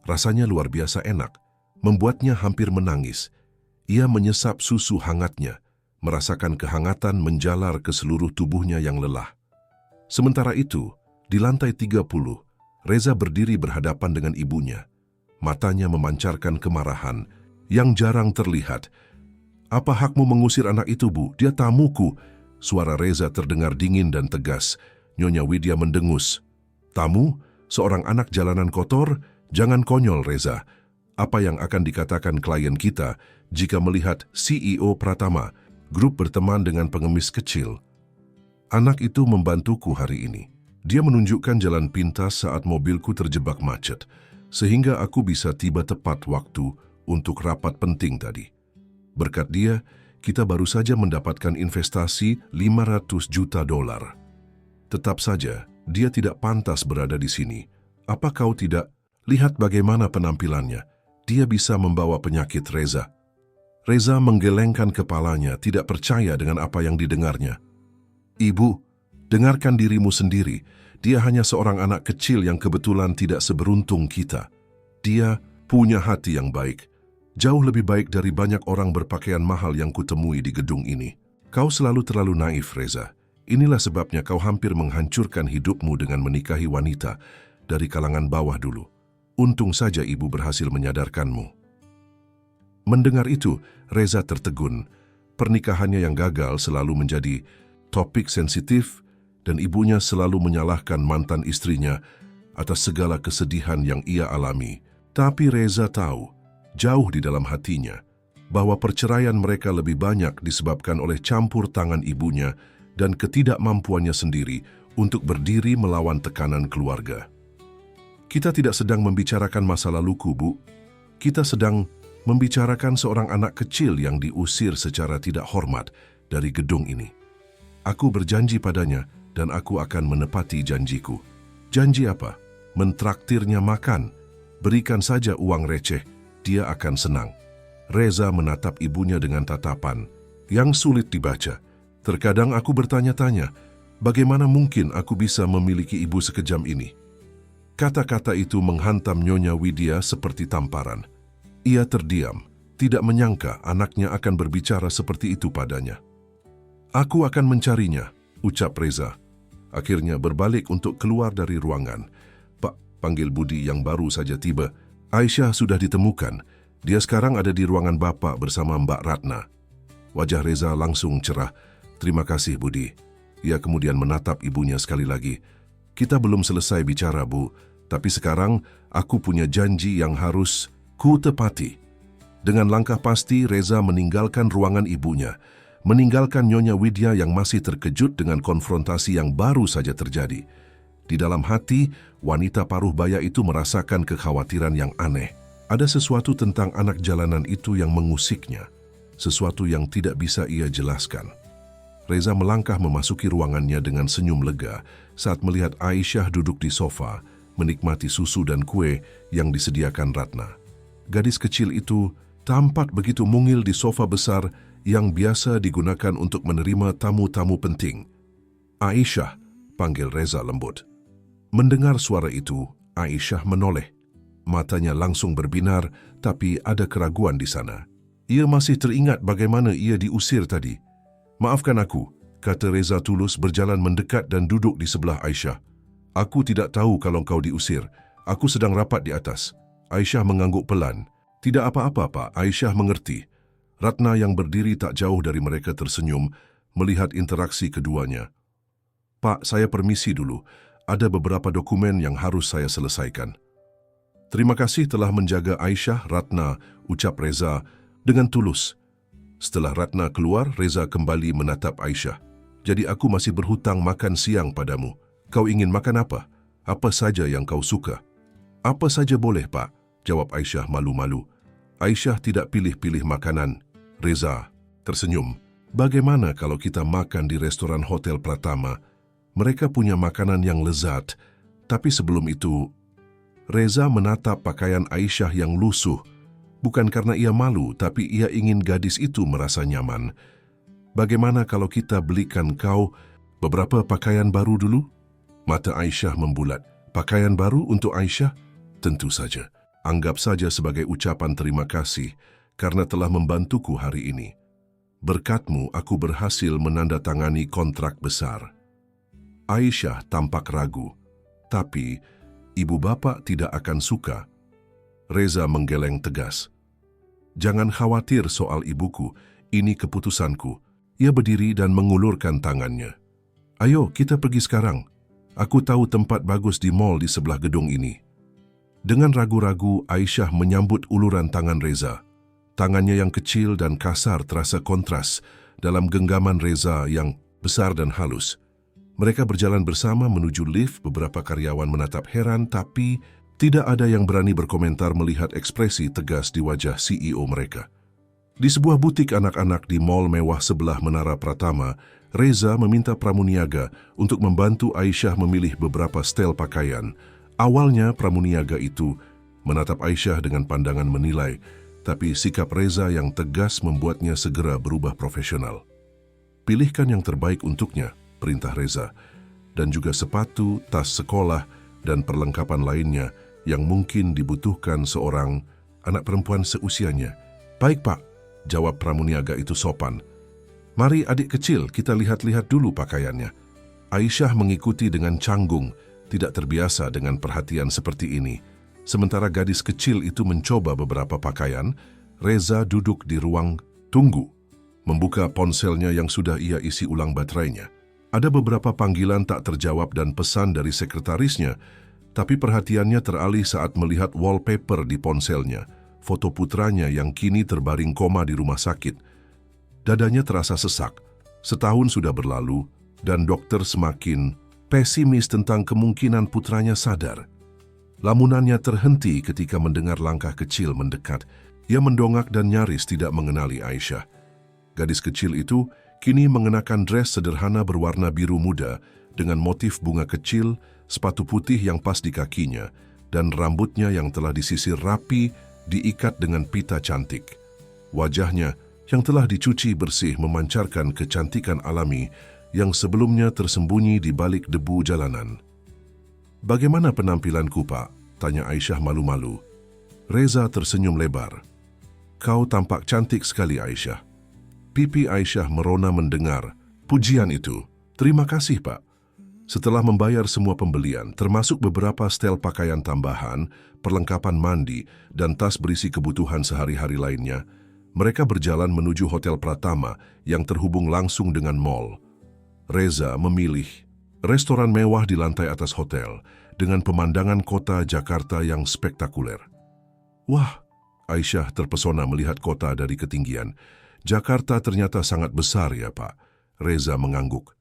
Rasanya luar biasa enak, membuatnya hampir menangis. Ia menyesap susu hangatnya, merasakan kehangatan menjalar ke seluruh tubuhnya yang lelah. Sementara itu, di lantai 30, Reza berdiri berhadapan dengan ibunya. Matanya memancarkan kemarahan yang jarang terlihat. "Apa hakmu mengusir anak itu, Bu? Dia tamuku." Suara Reza terdengar dingin dan tegas. Nyonya Widya mendengus. "Tamu? Seorang anak jalanan kotor? Jangan konyol, Reza. Apa yang akan dikatakan klien kita jika melihat CEO Pratama grup berteman dengan pengemis kecil?" "Anak itu membantuku hari ini. Dia menunjukkan jalan pintas saat mobilku terjebak macet, sehingga aku bisa tiba tepat waktu untuk rapat penting tadi. Berkat dia, kita baru saja mendapatkan investasi $500 juta. Tetap saja, dia tidak pantas berada di sini. Apa kau tidak lihat bagaimana penampilannya? Dia bisa membawa penyakit, Reza." Reza menggelengkan kepalanya, tidak percaya dengan apa yang didengarnya. "Ibu, dengarkan dirimu sendiri. Dia hanya seorang anak kecil yang kebetulan tidak seberuntung kita. Dia punya hati yang baik. Jauh lebih baik dari banyak orang berpakaian mahal yang kutemui di gedung ini. Kau selalu terlalu naif, Reza. Inilah sebabnya kau hampir menghancurkan hidupmu dengan menikahi wanita dari kalangan bawah dulu. Untung saja ibu berhasil menyadarkanmu. Mendengar itu, Reza tertegun. Pernikahannya yang gagal selalu menjadi topik sensitif dan ibunya selalu menyalahkan mantan istrinya atas segala kesedihan yang ia alami. Tapi Reza tahu, jauh di dalam hatinya, bahwa perceraian mereka lebih banyak disebabkan oleh campur tangan ibunya dan ketidakmampuannya sendiri untuk berdiri melawan tekanan keluarga. Kita tidak sedang membicarakan masa laluku, Bu. Kita sedang membicarakan seorang anak kecil yang diusir secara tidak hormat dari gedung ini. Aku berjanji padanya dan aku akan menepati janjiku. Janji apa? Mentraktirnya makan. Berikan saja uang receh, dia akan senang. Reza menatap ibunya dengan tatapan yang sulit dibaca. Terkadang aku bertanya-tanya, bagaimana mungkin aku bisa memiliki ibu sekejam ini? Kata-kata itu menghantam Nyonya Widya seperti tamparan. Ia terdiam, tidak menyangka anaknya akan berbicara seperti itu padanya. Aku akan mencarinya, ucap Reza. Akhirnya berbalik untuk keluar dari ruangan. Pak, panggil Budi yang baru saja tiba. Aisyah sudah ditemukan. Dia sekarang ada di ruangan Bapak bersama Mbak Ratna. Wajah Reza langsung cerah. Terima kasih, Budi. Ia kemudian menatap ibunya sekali lagi. Kita belum selesai bicara, Bu. Tapi sekarang aku punya janji yang harus ku tepati. Dengan langkah pasti, Reza meninggalkan ruangan ibunya. Meninggalkan Nyonya Widya yang masih terkejut dengan konfrontasi yang baru saja terjadi. Di dalam hati, wanita paruh baya itu merasakan kekhawatiran yang aneh. Ada sesuatu tentang anak jalanan itu yang mengusiknya. Sesuatu yang tidak bisa ia jelaskan. Reza melangkah memasuki ruangannya dengan senyum lega saat melihat Aisyah duduk di sofa, menikmati susu dan kue yang disediakan Ratna. Gadis kecil itu tampak begitu mungil di sofa besar yang biasa digunakan untuk menerima tamu-tamu penting. Aisyah, panggil Reza lembut. Mendengar suara itu, Aisyah menoleh. Matanya langsung berbinar, tapi ada keraguan di sana. Ia masih teringat bagaimana ia diusir tadi. Maafkan aku, kata Reza tulus berjalan mendekat dan duduk di sebelah Aisyah. Aku tidak tahu kalau kau diusir. Aku sedang rapat di atas. Aisyah mengangguk pelan. Tidak apa-apa, Pak. Aisyah mengerti. Ratna yang berdiri tak jauh dari mereka tersenyum melihat interaksi keduanya. Pak, saya permisi dulu. Ada beberapa dokumen yang harus saya selesaikan. Terima kasih telah menjaga Aisyah, Ratna, ucap Reza dengan tulus. Setelah Ratna keluar, Reza kembali menatap Aisyah. Jadi aku masih berhutang makan siang padamu. Kau ingin makan apa? Apa saja yang kau suka? Apa saja boleh, Pak, jawab Aisyah malu-malu. Aisyah tidak pilih-pilih makanan. Reza tersenyum. Bagaimana kalau kita makan di restoran Hotel Pratama? Mereka punya makanan yang lezat. Tapi sebelum itu, Reza menatap pakaian Aisyah yang lusuh. Bukan karena ia malu, tapi ia ingin gadis itu merasa nyaman. Bagaimana kalau kita belikan kau beberapa pakaian baru dulu? Mata Aisyah membulat. Pakaian baru untuk Aisyah? Tentu saja. Anggap saja sebagai ucapan terima kasih karena telah membantuku hari ini. Berkatmu, aku berhasil menandatangani kontrak besar. Aisyah tampak ragu. Tapi, ibu bapak tidak akan suka. Reza menggeleng tegas. Jangan khawatir soal ibuku, ini keputusanku. Ia berdiri dan mengulurkan tangannya. Ayo, kita pergi sekarang. Aku tahu tempat bagus di mall di sebelah gedung ini. Dengan ragu-ragu, Aisyah menyambut uluran tangan Reza. Tangannya yang kecil dan kasar terasa kontras dalam genggaman Reza yang besar dan halus. Mereka berjalan bersama menuju lift, beberapa karyawan menatap heran, tapi tidak ada yang berani berkomentar melihat ekspresi tegas di wajah CEO mereka. Di sebuah butik anak-anak di mall mewah sebelah Menara Pratama, Reza meminta pramuniaga untuk membantu Aisyah memilih beberapa setel pakaian. Awalnya pramuniaga itu menatap Aisyah dengan pandangan menilai, tapi sikap Reza yang tegas membuatnya segera berubah profesional. Pilihkan yang terbaik untuknya, perintah Reza, dan juga sepatu, tas sekolah, dan perlengkapan lainnya yang mungkin dibutuhkan seorang anak perempuan seusianya. Baik, Pak, jawab pramuniaga itu sopan. Mari adik kecil, kita lihat-lihat dulu pakaiannya. Aisyah mengikuti dengan canggung, tidak terbiasa dengan perhatian seperti ini. Sementara gadis kecil itu mencoba beberapa pakaian, Reza duduk di ruang tunggu, membuka ponselnya yang sudah ia isi ulang baterainya. Ada beberapa panggilan tak terjawab dan pesan dari sekretarisnya, tapi perhatiannya teralih saat melihat wallpaper di ponselnya, foto putranya yang kini terbaring koma di rumah sakit. Dadanya terasa sesak. Setahun sudah berlalu, dan dokter semakin pesimis tentang kemungkinan putranya sadar. Lamunannya terhenti ketika mendengar langkah kecil mendekat. Ia mendongak dan nyaris tidak mengenali Aisyah. Gadis kecil itu kini mengenakan dress sederhana berwarna biru muda dengan motif bunga kecil, sepatu putih yang pas di kakinya, dan rambutnya yang telah disisir rapi diikat dengan pita cantik. Wajahnya yang telah dicuci bersih memancarkan kecantikan alami yang sebelumnya tersembunyi di balik debu jalanan. "Bagaimana penampilanku, Pak?" tanya Aisyah malu-malu. Reza tersenyum lebar. "Kau tampak cantik sekali, Aisyah." Pipi Aisyah merona mendengar pujian itu. "Terima kasih, Pak." Setelah membayar semua pembelian, termasuk beberapa setel pakaian tambahan, perlengkapan mandi, dan tas berisi kebutuhan sehari-hari lainnya, mereka berjalan menuju Hotel Pratama yang terhubung langsung dengan mall. Reza memilih restoran mewah di lantai atas hotel dengan pemandangan kota Jakarta yang spektakuler. "Wah," Aisyah terpesona melihat kota dari ketinggian. "Jakarta ternyata sangat besar ya, Pak." Reza mengangguk.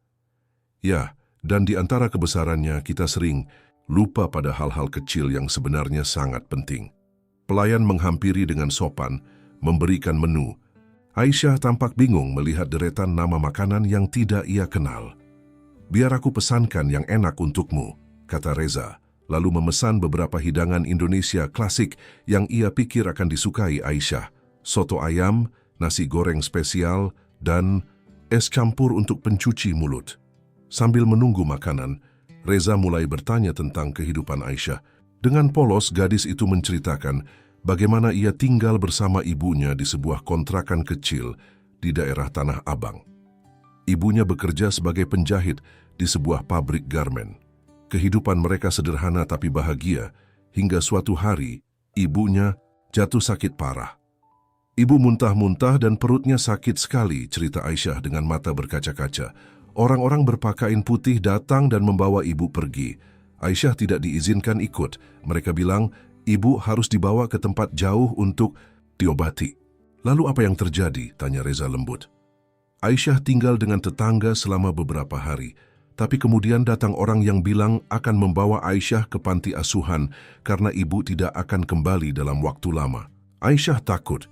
"Ya, dan di antara kebesarannya kita sering lupa pada hal-hal kecil yang sebenarnya sangat penting." Pelayan menghampiri dengan sopan, memberikan menu. Aisyah tampak bingung melihat deretan nama makanan yang tidak ia kenal. "Biar aku pesankan yang enak untukmu," kata Reza, lalu memesan beberapa hidangan Indonesia klasik yang ia pikir akan disukai Aisyah. Soto ayam, nasi goreng spesial, dan es campur untuk pencuci mulut. Sambil menunggu makanan, Reza mulai bertanya tentang kehidupan Aisyah. Dengan polos, gadis itu menceritakan bagaimana ia tinggal bersama ibunya di sebuah kontrakan kecil di daerah Tanah Abang. Ibunya bekerja sebagai penjahit di sebuah pabrik garmen. Kehidupan mereka sederhana tapi bahagia, hingga suatu hari ibunya jatuh sakit parah. "Ibu muntah-muntah dan perutnya sakit sekali," cerita Aisyah dengan mata berkaca-kaca. "Orang-orang berpakaian putih datang dan membawa ibu pergi. Aisyah tidak diizinkan ikut. Mereka bilang, ibu harus dibawa ke tempat jauh untuk diobati." "Lalu apa yang terjadi?" tanya Reza lembut. "Aisyah tinggal dengan tetangga selama beberapa hari, tapi kemudian datang orang yang bilang akan membawa Aisyah ke panti asuhan karena ibu tidak akan kembali dalam waktu lama. Aisyah takut,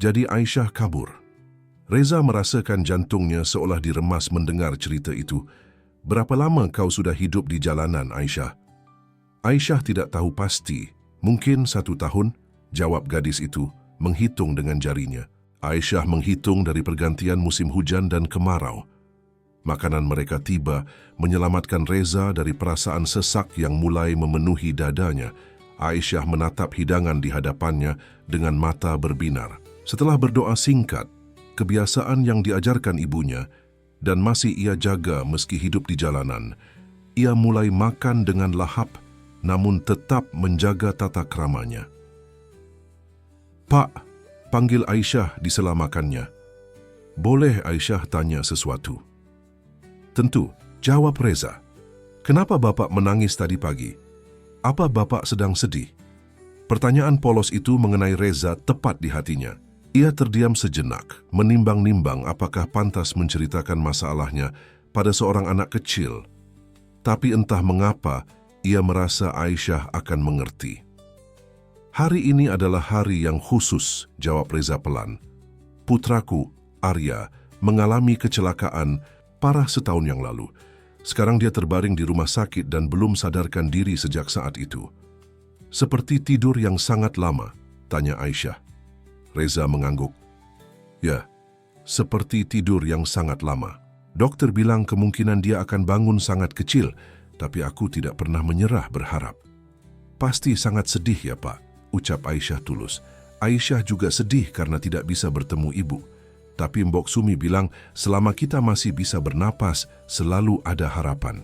jadi Aisyah kabur." Reza merasakan jantungnya seolah diremas mendengar cerita itu. "Berapa lama kau sudah hidup di jalanan, Aisyah?" Aisyah tidak tahu pasti. "Mungkin 1 tahun, jawab gadis itu, menghitung dengan jarinya. Aisyah menghitung dari pergantian musim hujan dan kemarau. Makanan mereka tiba, menyelamatkan Reza dari perasaan sesak yang mulai memenuhi dadanya. Aisyah menatap hidangan di hadapannya dengan mata berbinar. Setelah berdoa singkat, kebiasaan yang diajarkan ibunya, dan masih ia jaga meski hidup di jalanan, ia mulai makan dengan lahap, namun tetap menjaga tata keramanya. "Pak," panggil Aisyah di sela makannya. "Boleh," Aisyah tanya sesuatu. "Tentu," jawab Reza. "Kenapa Bapak menangis tadi pagi? Apa Bapak sedang sedih?" Pertanyaan polos itu mengenai Reza tepat di hatinya. Ia terdiam sejenak, menimbang-nimbang apakah pantas menceritakan masalahnya pada seorang anak kecil. Tapi entah mengapa, ia merasa Aisyah akan mengerti. "Hari ini adalah hari yang khusus," jawab Reza pelan. "Putraku, Arya, mengalami kecelakaan parah setahun yang lalu. Sekarang dia terbaring di rumah sakit dan belum sadarkan diri sejak saat itu." "Seperti tidur yang sangat lama?" tanya Aisyah. Reza mengangguk. "Ya, seperti tidur yang sangat lama. Dokter bilang kemungkinan dia akan bangun sangat kecil, tapi aku tidak pernah menyerah berharap." "Pasti sangat sedih ya, Pak," ucap Aisyah tulus. Aisyah juga sedih karena tidak bisa bertemu ibu. Tapi Mbok Sumi bilang, selama kita masih bisa bernapas, selalu ada harapan.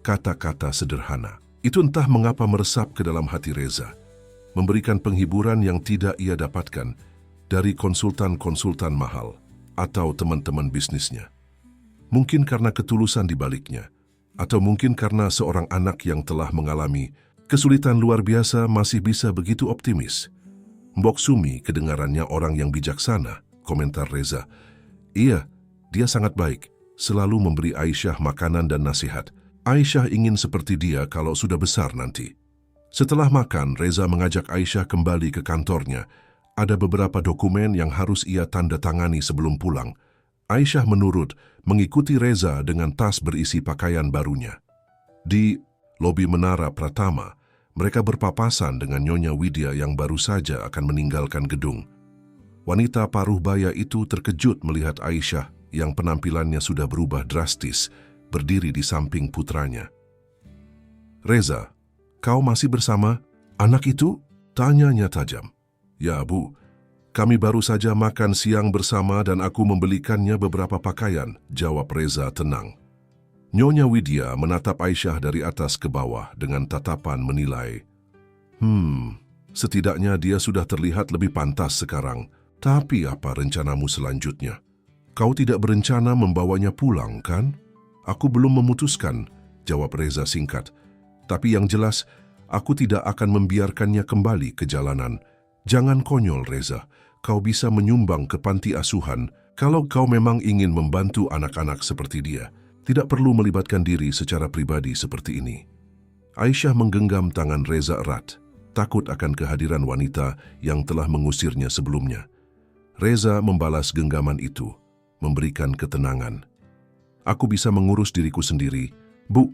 Kata-kata sederhana. Itu entah mengapa meresap ke dalam hati Reza. Memberikan penghiburan yang tidak ia dapatkan dari konsultan-konsultan mahal atau teman-teman bisnisnya. Mungkin karena ketulusan di baliknya, atau mungkin karena seorang anak yang telah mengalami kesulitan luar biasa masih bisa begitu optimis. Mbok Sumi kedengarannya orang yang bijaksana, komentar Reza. Iya, dia sangat baik, selalu memberi Aisyah makanan dan nasihat. Aisyah ingin seperti dia kalau sudah besar nanti. Setelah makan, Reza mengajak Aisyah kembali ke kantornya. Ada beberapa dokumen yang harus ia tanda tangani sebelum pulang. Aisyah menurut, mengikuti Reza dengan tas berisi pakaian barunya. Di lobi Menara Pratama, mereka berpapasan dengan Nyonya Widya yang baru saja akan meninggalkan gedung. Wanita paruh baya itu terkejut melihat Aisyah yang penampilannya sudah berubah drastis, berdiri di samping putranya. Reza, kau masih bersama anak itu? Tanyanya tajam. Ya, Bu. Kami baru saja makan siang bersama dan aku membelikannya beberapa pakaian, jawab Reza tenang. Nyonya Widya menatap Aisyah dari atas ke bawah dengan tatapan menilai. Setidaknya dia sudah terlihat lebih pantas sekarang. Tapi apa rencanamu selanjutnya? Kau tidak berencana membawanya pulang, kan? Aku belum memutuskan, jawab Reza singkat. Tapi yang jelas, aku tidak akan membiarkannya kembali ke jalanan. Jangan konyol, Reza. Kau bisa menyumbang ke panti asuhan kalau kau memang ingin membantu anak-anak seperti dia. Tidak perlu melibatkan diri secara pribadi seperti ini. Aisyah menggenggam tangan Reza erat, takut akan kehadiran wanita yang telah mengusirnya sebelumnya. Reza membalas genggaman itu, memberikan ketenangan. Aku bisa mengurus diriku sendiri. Bu,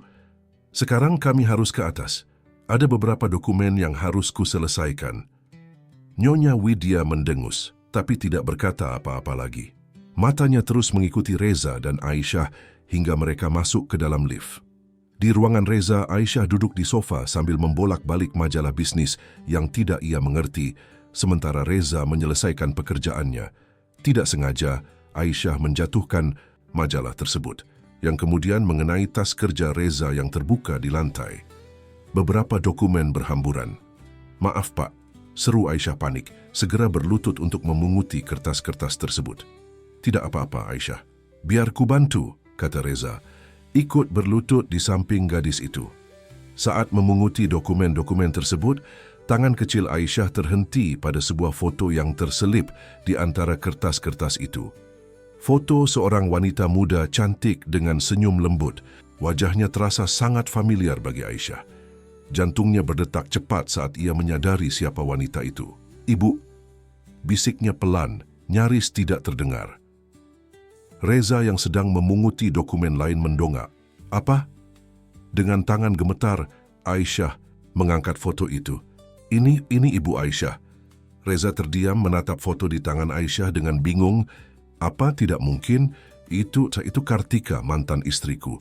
sekarang kami harus ke atas. Ada beberapa dokumen yang harus kuselesaikan. Nyonya Widya mendengus, tapi tidak berkata apa-apa lagi. Matanya terus mengikuti Reza dan Aisyah hingga mereka masuk ke dalam lift. Di ruangan Reza, Aisyah duduk di sofa sambil membolak-balik majalah bisnis yang tidak ia mengerti, sementara Reza menyelesaikan pekerjaannya. Tidak sengaja, Aisyah menjatuhkan majalah tersebut, yang kemudian mengenai tas kerja Reza yang terbuka di lantai. Beberapa dokumen berhamburan. Maaf, Pak, seru Aisyah panik, segera berlutut untuk memunguti kertas-kertas tersebut. Tidak apa-apa, Aisyah. Biar ku bantu, kata Reza, ikut berlutut di samping gadis itu. Saat memunguti dokumen-dokumen tersebut, tangan kecil Aisyah terhenti pada sebuah foto yang terselip di antara kertas-kertas itu. Foto seorang wanita muda cantik dengan senyum lembut. Wajahnya terasa sangat familiar bagi Aisyah. Jantungnya berdetak cepat saat ia menyadari siapa wanita itu. Ibu, bisiknya pelan, nyaris tidak terdengar. Reza yang sedang memunguti dokumen lain mendongak. Apa? Dengan tangan gemetar, Aisyah mengangkat foto itu. Ini Ibu Aisyah. Reza terdiam menatap foto di tangan Aisyah dengan bingung. Apa tidak mungkin? Itu Kartika, mantan istriku.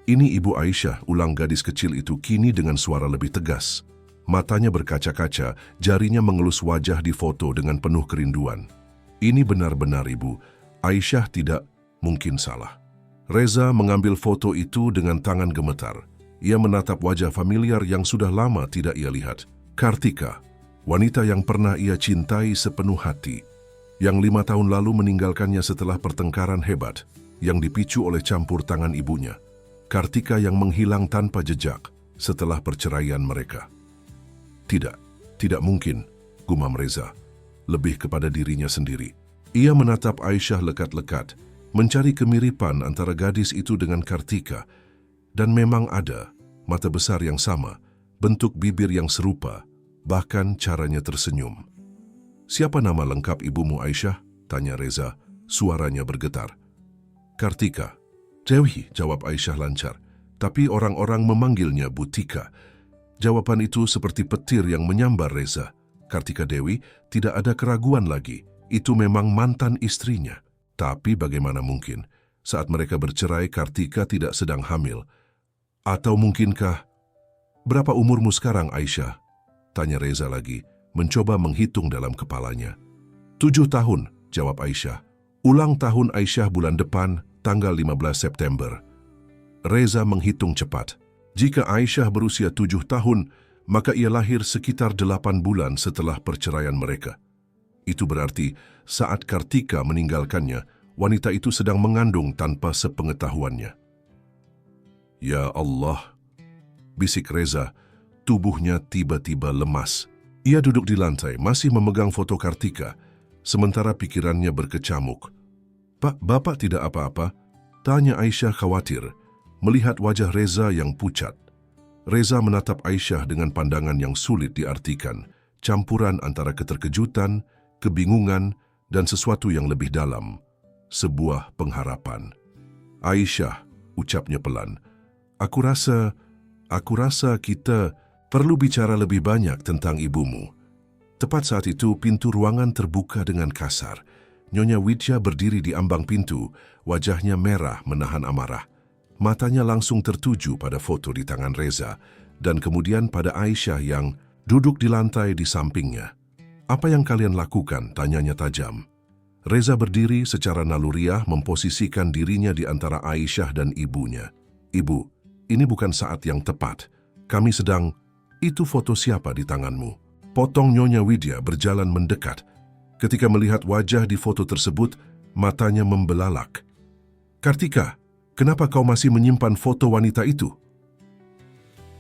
Ini Ibu Aisyah, ulang gadis kecil itu kini dengan suara lebih tegas. Matanya berkaca-kaca, jarinya mengelus wajah di foto dengan penuh kerinduan. Ini benar-benar Ibu. Aisyah tidak mungkin salah. Reza mengambil foto itu dengan tangan gemetar. Ia menatap wajah familiar yang sudah lama tidak ia lihat. Kartika, wanita yang pernah ia cintai sepenuh hati, yang 5 tahun lalu meninggalkannya setelah pertengkaran hebat yang dipicu oleh campur tangan ibunya. Kartika yang menghilang tanpa jejak setelah perceraian mereka. Tidak mungkin, gumam Reza, lebih kepada dirinya sendiri. Ia menatap Aisyah lekat-lekat, mencari kemiripan antara gadis itu dengan Kartika, dan memang ada mata besar yang sama, bentuk bibir yang serupa, bahkan caranya tersenyum. Siapa nama lengkap ibumu Aisyah? Tanya Reza, suaranya bergetar. Kartika. Dewi, jawab Aisyah lancar, tapi orang-orang memanggilnya Butika. Jawaban itu seperti petir yang menyambar Reza. Kartika Dewi, tidak ada keraguan lagi. Itu memang mantan istrinya. Tapi bagaimana mungkin saat mereka bercerai Kartika tidak sedang hamil? Atau mungkinkah... Berapa umurmu sekarang Aisyah? Tanya Reza lagi, mencoba menghitung dalam kepalanya. 7 tahun, jawab Aisyah. Ulang tahun Aisyah bulan depan, tanggal 15 September. Reza menghitung cepat. Jika Aisyah berusia 7 tahun, maka ia lahir sekitar 8 bulan setelah perceraian mereka. Itu berarti saat Kartika meninggalkannya, wanita itu sedang mengandung tanpa sepengetahuannya. Ya Allah, bisik Reza, tubuhnya tiba-tiba lemas. Ia duduk di lantai, masih memegang foto Kartika, sementara pikirannya berkecamuk. "Pak, Bapak tidak apa-apa?" tanya Aisyah khawatir, melihat wajah Reza yang pucat. Reza menatap Aisyah dengan pandangan yang sulit diartikan, campuran antara keterkejutan, kebingungan, dan sesuatu yang lebih dalam, sebuah pengharapan. "Aisyah," ucapnya pelan, Aku rasa kita perlu bicara lebih banyak tentang ibumu." Tepat saat itu, pintu ruangan terbuka dengan kasar. Nyonya Widya berdiri di ambang pintu, wajahnya merah menahan amarah. Matanya langsung tertuju pada foto di tangan Reza, dan kemudian pada Aisyah yang duduk di lantai di sampingnya. "Apa yang kalian lakukan?" tanyanya tajam. Reza berdiri secara naluriah memposisikan dirinya di antara Aisyah dan ibunya. "Ibu, ini bukan saat yang tepat. Kami sedang..." "Itu foto siapa di tanganmu?" potong Nyonya Widya berjalan mendekat. Ketika melihat wajah di foto tersebut, matanya membelalak. "Kartika, kenapa kau masih menyimpan foto wanita itu?"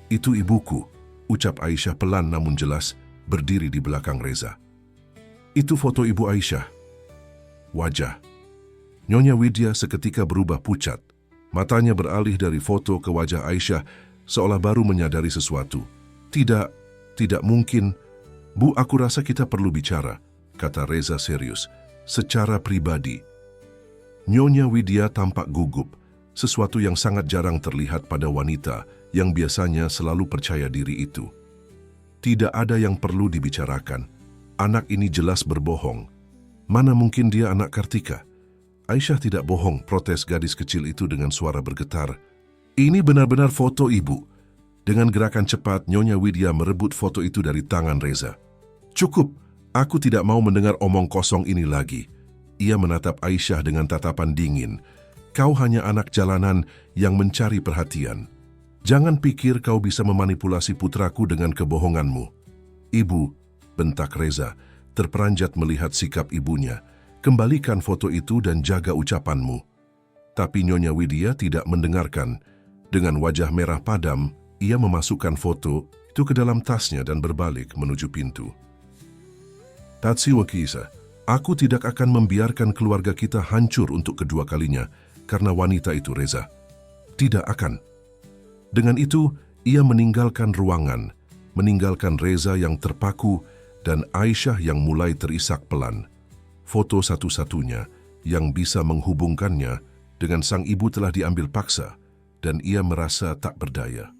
"Itu ibuku," ucap Aisyah pelan namun jelas, berdiri di belakang Reza. "Itu foto ibu Aisyah." Wajah Nyonya Widya seketika berubah pucat. Matanya beralih dari foto ke wajah Aisyah, seolah baru menyadari sesuatu. Tidak mungkin." "Bu, aku rasa kita perlu bicara," kata Reza serius, "secara pribadi." Nyonya Widya tampak gugup, sesuatu yang sangat jarang terlihat pada wanita yang biasanya selalu percaya diri itu. "Tidak ada yang perlu dibicarakan. Anak ini jelas berbohong. Mana mungkin dia anak Kartika?" "Aisyah tidak bohong," protes gadis kecil itu dengan suara bergetar. "Ini benar-benar foto ibu." Dengan gerakan cepat, Nyonya Widya merebut foto itu dari tangan Reza. "Cukup, aku tidak mau mendengar omong kosong ini lagi." Ia menatap Aisyah dengan tatapan dingin. "Kau hanya anak jalanan yang mencari perhatian. Jangan pikir kau bisa memanipulasi putraku dengan kebohonganmu." "Ibu," bentak Reza, terperanjat melihat sikap ibunya. "Kembalikan foto itu dan jaga ucapanmu." Tapi Nyonya Widya tidak mendengarkan. Dengan wajah merah padam, ia memasukkan foto itu ke dalam tasnya dan berbalik menuju pintu. "Tatsiwa Kisa, aku tidak akan membiarkan keluarga kita hancur untuk kedua kalinya karena wanita itu, Reza. Tidak akan." Dengan itu, ia meninggalkan ruangan, meninggalkan Reza yang terpaku dan Aisyah yang mulai terisak pelan. Foto satu-satunya yang bisa menghubungkannya dengan sang ibu telah diambil paksa dan ia merasa tak berdaya.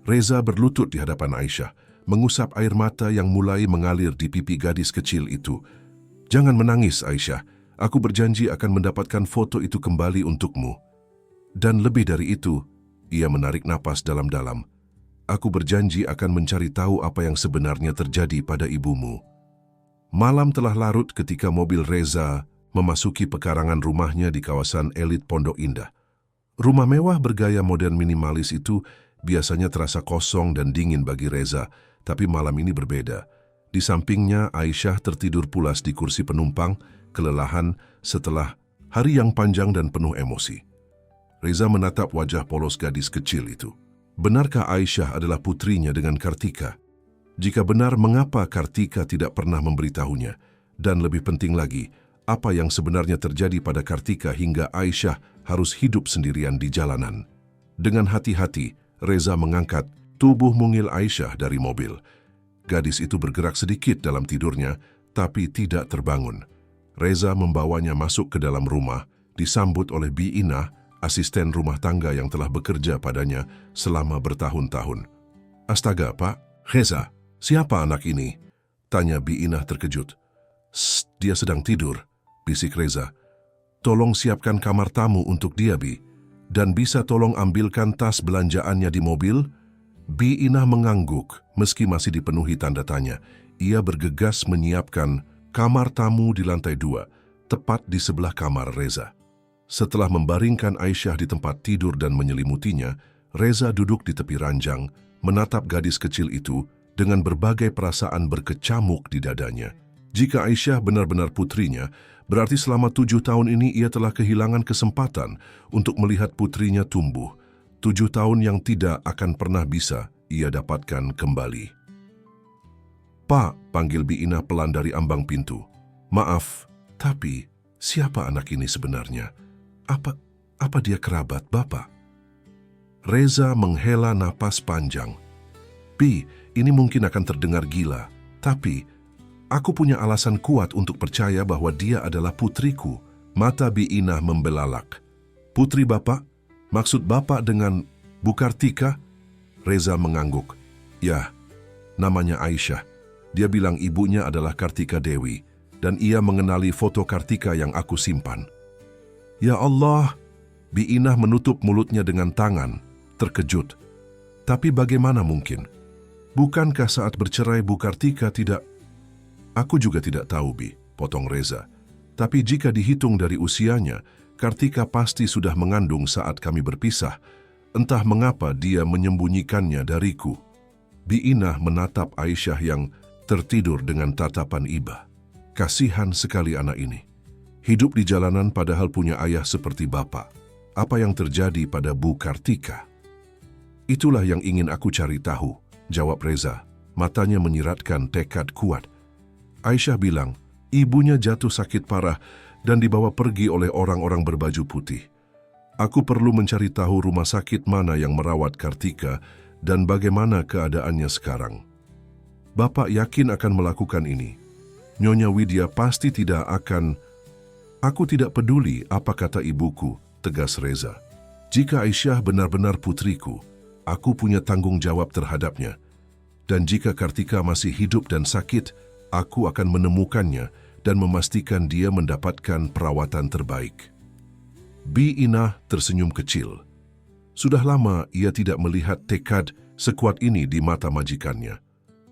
Reza berlutut di hadapan Aisyah, mengusap air mata yang mulai mengalir di pipi gadis kecil itu. "Jangan menangis, Aisyah. Aku berjanji akan mendapatkan foto itu kembali untukmu. Dan lebih dari itu," ia menarik napas dalam-dalam, "aku berjanji akan mencari tahu apa yang sebenarnya terjadi pada ibumu." Malam telah larut ketika mobil Reza memasuki pekarangan rumahnya di kawasan elit Pondok Indah. Rumah mewah bergaya modern minimalis itu biasanya terasa kosong dan dingin bagi Reza, tapi malam ini berbeda. Di sampingnya, Aisyah tertidur pulas di kursi penumpang, kelelahan setelah hari yang panjang dan penuh emosi. Reza menatap wajah polos gadis kecil itu. Benarkah Aisyah adalah putrinya dengan Kartika? Jika benar, mengapa Kartika tidak pernah memberitahunya? Dan lebih penting lagi, apa yang sebenarnya terjadi pada Kartika hingga Aisyah harus hidup sendirian di jalanan? Dengan hati-hati, Reza mengangkat tubuh mungil Aisyah dari mobil. Gadis itu bergerak sedikit dalam tidurnya, tapi tidak terbangun. Reza membawanya masuk ke dalam rumah, disambut oleh Bi Inah, asisten rumah tangga yang telah bekerja padanya selama bertahun-tahun. "Astaga, Pak, Reza, siapa anak ini?" tanya Bi Inah terkejut. Dia sedang tidur," bisik Reza. "Tolong siapkan kamar tamu untuk dia, Bi. Dan bisa tolong ambilkan tas belanjaannya di mobil?" Bi Inah mengangguk meski masih dipenuhi tanda tanya. Ia bergegas menyiapkan kamar tamu di lantai 2. tepat di sebelah kamar Reza. Setelah membaringkan Aisyah di tempat tidur dan menyelimutinya, Reza duduk di tepi ranjang, menatap gadis kecil itu dengan berbagai perasaan berkecamuk di dadanya. Jika Aisyah benar-benar putrinya, berarti selama 7 tahun ini ia telah kehilangan kesempatan untuk melihat putrinya tumbuh. 7 tahun yang tidak akan pernah bisa ia dapatkan kembali. "Pak," panggil Bi Inah pelan dari ambang pintu. "Maaf, tapi siapa anak ini sebenarnya? Apa dia kerabat Bapak?" Reza menghela napas panjang. "Bi, ini mungkin akan terdengar gila, tapi aku punya alasan kuat untuk percaya bahwa dia adalah putriku." Mata Bi Inah membelalak. "Putri Bapak? Maksud Bapak dengan Bu Kartika?" Reza mengangguk. "Ya, namanya Aisyah. Dia bilang ibunya adalah Kartika Dewi, dan ia mengenali foto Kartika yang aku simpan." "Ya Allah!" Bi Inah menutup mulutnya dengan tangan, terkejut. "Tapi bagaimana mungkin? Bukankah saat bercerai Bu Kartika tidak..." "Aku juga tidak tahu, Bi," potong Reza. "Tapi jika dihitung dari usianya, Kartika pasti sudah mengandung saat kami berpisah. Entah mengapa dia menyembunyikannya dariku." Bi Inah menatap Aisyah yang tertidur dengan tatapan iba. Kasihan sekali anak ini. Hidup di jalanan padahal punya ayah seperti Bapak. Apa yang terjadi pada Bu Kartika? "Itulah yang ingin aku cari tahu," jawab Reza. Matanya menyiratkan tekad kuat. Aisyah bilang, ibunya jatuh sakit parah dan dibawa pergi oleh orang-orang berbaju putih. Aku perlu mencari tahu rumah sakit mana yang merawat Kartika dan bagaimana keadaannya sekarang. Bapak yakin akan melakukan ini. Nyonya Widya pasti tidak akan... "Aku tidak peduli apa kata ibuku," tegas Reza. "Jika Aisyah benar-benar putriku, aku punya tanggung jawab terhadapnya. Dan jika Kartika masih hidup dan sakit, aku akan menemukannya dan memastikan dia mendapatkan perawatan terbaik." Bi Inah tersenyum kecil. Sudah lama ia tidak melihat tekad sekuat ini di mata majikannya.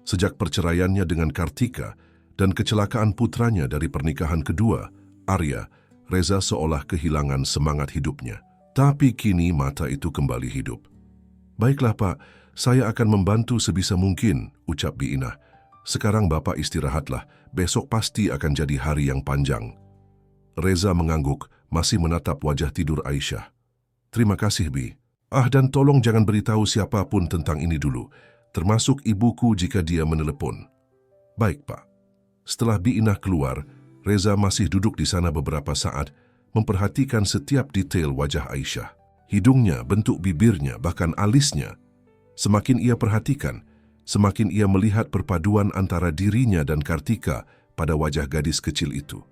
Sejak perceraiannya dengan Kartika dan kecelakaan putranya dari pernikahan kedua, Arya, Reza seolah kehilangan semangat hidupnya. Tapi kini mata itu kembali hidup. "Baiklah Pak, saya akan membantu sebisa mungkin," ucap Bi Inah. "Sekarang Bapak istirahatlah, besok pasti akan jadi hari yang panjang." Reza mengangguk, masih menatap wajah tidur Aisyah. "Terima kasih, Bi. Dan tolong jangan beritahu siapapun tentang ini dulu, termasuk ibuku jika dia menelepon." "Baik, Pak." Setelah Bi Inah keluar, Reza masih duduk di sana beberapa saat, memperhatikan setiap detail wajah Aisyah. Hidungnya, bentuk bibirnya, bahkan alisnya. Semakin ia perhatikan, semakin ia melihat perpaduan antara dirinya dan Kartika pada wajah gadis kecil itu.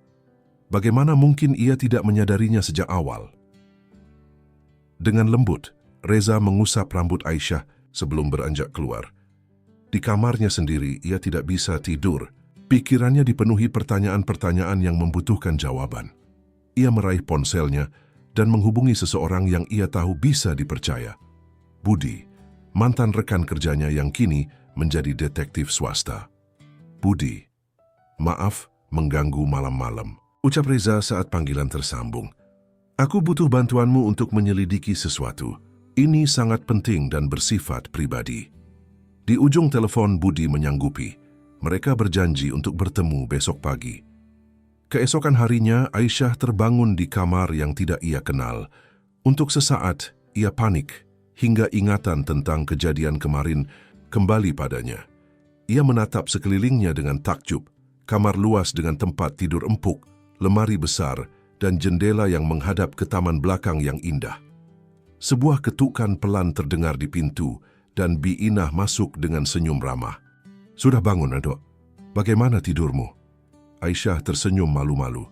Bagaimana mungkin ia tidak menyadarinya sejak awal? Dengan lembut, Reza mengusap rambut Aisyah sebelum beranjak keluar. Di kamarnya sendiri, ia tidak bisa tidur. Pikirannya dipenuhi pertanyaan-pertanyaan yang membutuhkan jawaban. Ia meraih ponselnya dan menghubungi seseorang yang ia tahu bisa dipercaya. Budi, mantan rekan kerjanya yang kini menjadi detektif swasta. "Budi, maaf mengganggu malam-malam," ucap Reza saat panggilan tersambung. "Aku butuh bantuanmu untuk menyelidiki sesuatu. Ini sangat penting dan bersifat pribadi." Di ujung telepon Budi menyanggupi. Mereka berjanji untuk bertemu besok pagi. Keesokan harinya, Aisyah terbangun di kamar yang tidak ia kenal. Untuk sesaat, ia panik hingga ingatan tentang kejadian kemarin kembali padanya. Ia menatap sekelilingnya dengan takjub. Kamar luas dengan tempat tidur empuk, lemari besar, dan jendela yang menghadap ke taman belakang yang indah. Sebuah ketukan pelan terdengar di pintu dan Bi Inah masuk dengan senyum ramah. "Sudah bangun, Dok? Bagaimana tidurmu?" Aisyah tersenyum malu-malu.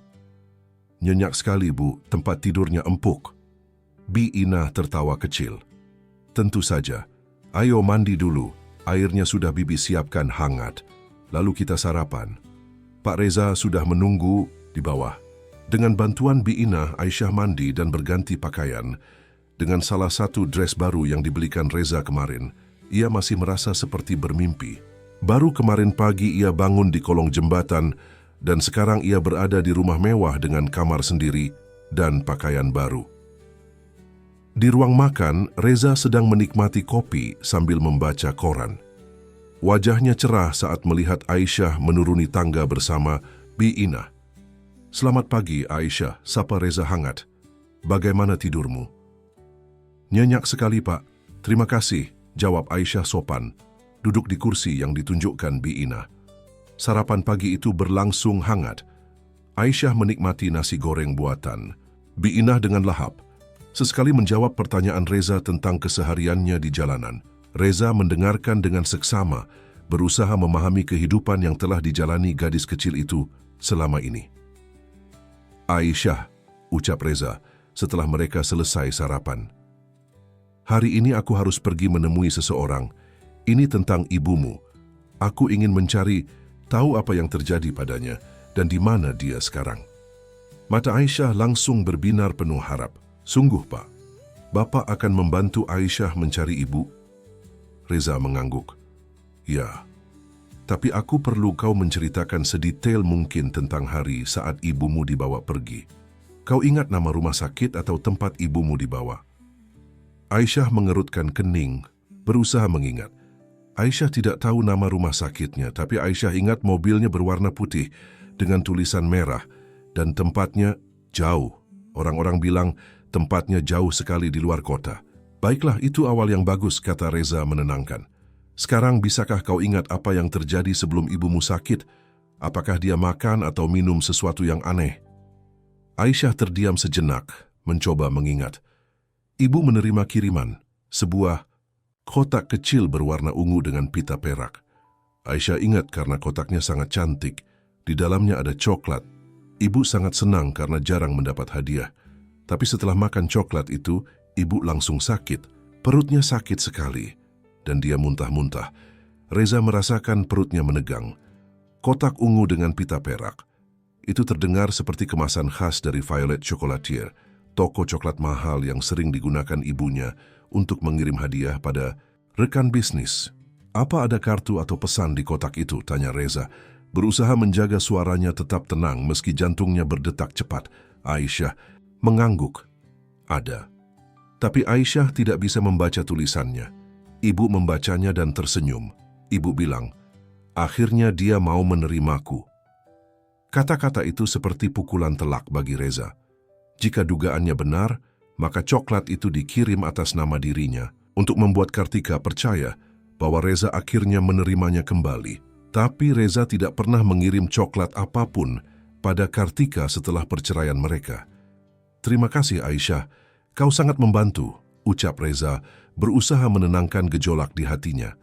"Nyenyak sekali, Bu, tempat tidurnya empuk." Bi Inah tertawa kecil. "Tentu saja. Ayo mandi dulu, airnya sudah Bibi siapkan hangat. Lalu kita sarapan." Pak Reza sudah menunggu di bawah. Dengan bantuan Bi Inah, Aisyah mandi dan berganti pakaian. Dengan salah satu dress baru yang dibelikan Reza kemarin, ia masih merasa seperti bermimpi. Baru kemarin pagi ia bangun di kolong jembatan Dan sekarang ia berada di rumah mewah dengan kamar sendiri dan pakaian baru. Di ruang makan, Reza sedang menikmati kopi sambil membaca koran. Wajahnya cerah saat melihat Aisyah menuruni tangga bersama Bi Inah. "Selamat pagi, Aisyah," sapa Reza hangat. "Bagaimana tidurmu?" "Nyenyak sekali, Pak. Terima kasih," jawab Aisyah sopan, duduk di kursi yang ditunjukkan Bi Inah. Sarapan pagi itu berlangsung hangat. Aisyah menikmati nasi goreng buatan. Bi Inah dengan lahap sesekali menjawab pertanyaan Reza tentang kesehariannya di jalanan. Reza mendengarkan dengan seksama, berusaha memahami kehidupan yang telah dijalani gadis kecil itu selama ini. "Aisyah," ucap Reza setelah mereka selesai sarapan. "Hari ini aku harus pergi menemui seseorang. Ini tentang ibumu. Aku ingin mencari tahu apa yang terjadi padanya dan di mana dia sekarang." Mata Aisyah langsung berbinar penuh harap. "Sungguh, Pak, Bapak akan membantu Aisyah mencari ibu?" Reza mengangguk. "Ya, tapi aku perlu kau menceritakan sedetail mungkin tentang hari saat ibumu dibawa pergi. Kau ingat nama rumah sakit atau tempat ibumu dibawa?" Aisyah mengerutkan kening, berusaha mengingat. Aisyah tidak tahu nama rumah sakitnya, tapi Aisyah ingat mobilnya berwarna putih dengan tulisan merah dan tempatnya jauh. Orang-orang bilang tempatnya jauh sekali di luar kota. "Baiklah, itu awal yang bagus," kata Reza menenangkan. "Sekarang bisakah kau ingat apa yang terjadi sebelum ibumu sakit? Apakah dia makan atau minum sesuatu yang aneh?" Aisyah terdiam sejenak, mencoba mengingat. Ibu menerima kiriman, sebuah kotak kecil berwarna ungu dengan pita perak. Aisyah ingat karena kotaknya sangat cantik. Di dalamnya ada coklat. Ibu sangat senang karena jarang mendapat hadiah. Tapi setelah makan coklat itu, ibu langsung sakit. Perutnya sakit sekali, dan dia muntah-muntah. Reza merasakan perutnya menegang. Kotak ungu dengan pita perak. Itu terdengar seperti kemasan khas dari Violet Chocolatier, toko coklat mahal yang sering digunakan ibunya untuk mengirim hadiah pada rekan bisnis. "Apa ada kartu atau pesan di kotak itu?" tanya Reza, berusaha menjaga suaranya tetap tenang meski jantungnya berdetak cepat. Aisyah mengangguk. "Ada." Tapi Aisyah tidak bisa membaca tulisannya. Ibu membacanya dan tersenyum. Ibu bilang, "Akhirnya dia mau menerimaku." Kata-kata itu seperti pukulan telak bagi Reza. Jika dugaannya benar, maka coklat itu dikirim atas nama dirinya untuk membuat Kartika percaya bahwa Reza akhirnya menerimanya kembali. Tapi Reza tidak pernah mengirim coklat apapun pada Kartika setelah perceraian mereka. "Terima kasih, Aisyah. Kau sangat membantu," ucap Reza, berusaha menenangkan gejolak di hatinya.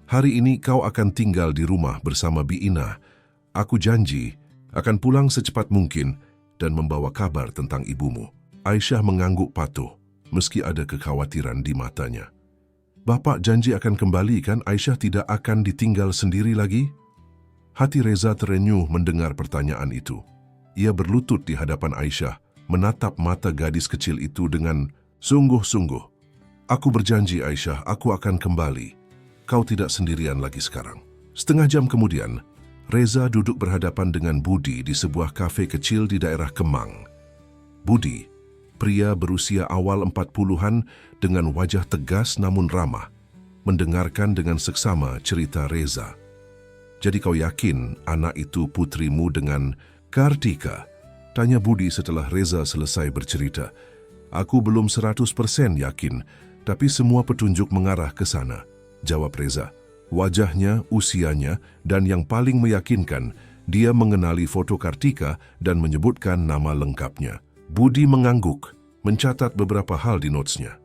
"Hari ini kau akan tinggal di rumah bersama Bi Inah. Aku janji akan pulang secepat mungkin dan membawa kabar tentang ibumu." Aisyah mengangguk patuh, meski ada kekhawatiran di matanya. "Bapak janji akan kembali kan? Aisyah tidak akan ditinggal sendiri lagi?" Hati Reza terenyuh mendengar pertanyaan itu. Ia berlutut di hadapan Aisyah, menatap mata gadis kecil itu dengan sungguh-sungguh. "Aku berjanji, Aisyah, aku akan kembali. Kau tidak sendirian lagi sekarang." Setengah jam kemudian, Reza duduk berhadapan dengan Budi di sebuah kafe kecil di daerah Kemang. Budi, pria berusia awal 40-an dengan wajah tegas namun ramah, mendengarkan dengan seksama cerita Reza. "Jadi kau yakin anak itu putrimu dengan Kartika?" tanya Budi setelah Reza selesai bercerita. "Aku belum 100% yakin, tapi semua petunjuk mengarah ke sana," jawab Reza. Wajahnya, usianya, dan yang paling meyakinkan, dia mengenali foto Kartika dan menyebutkan nama lengkapnya. Budi mengangguk, mencatat beberapa hal di notesnya.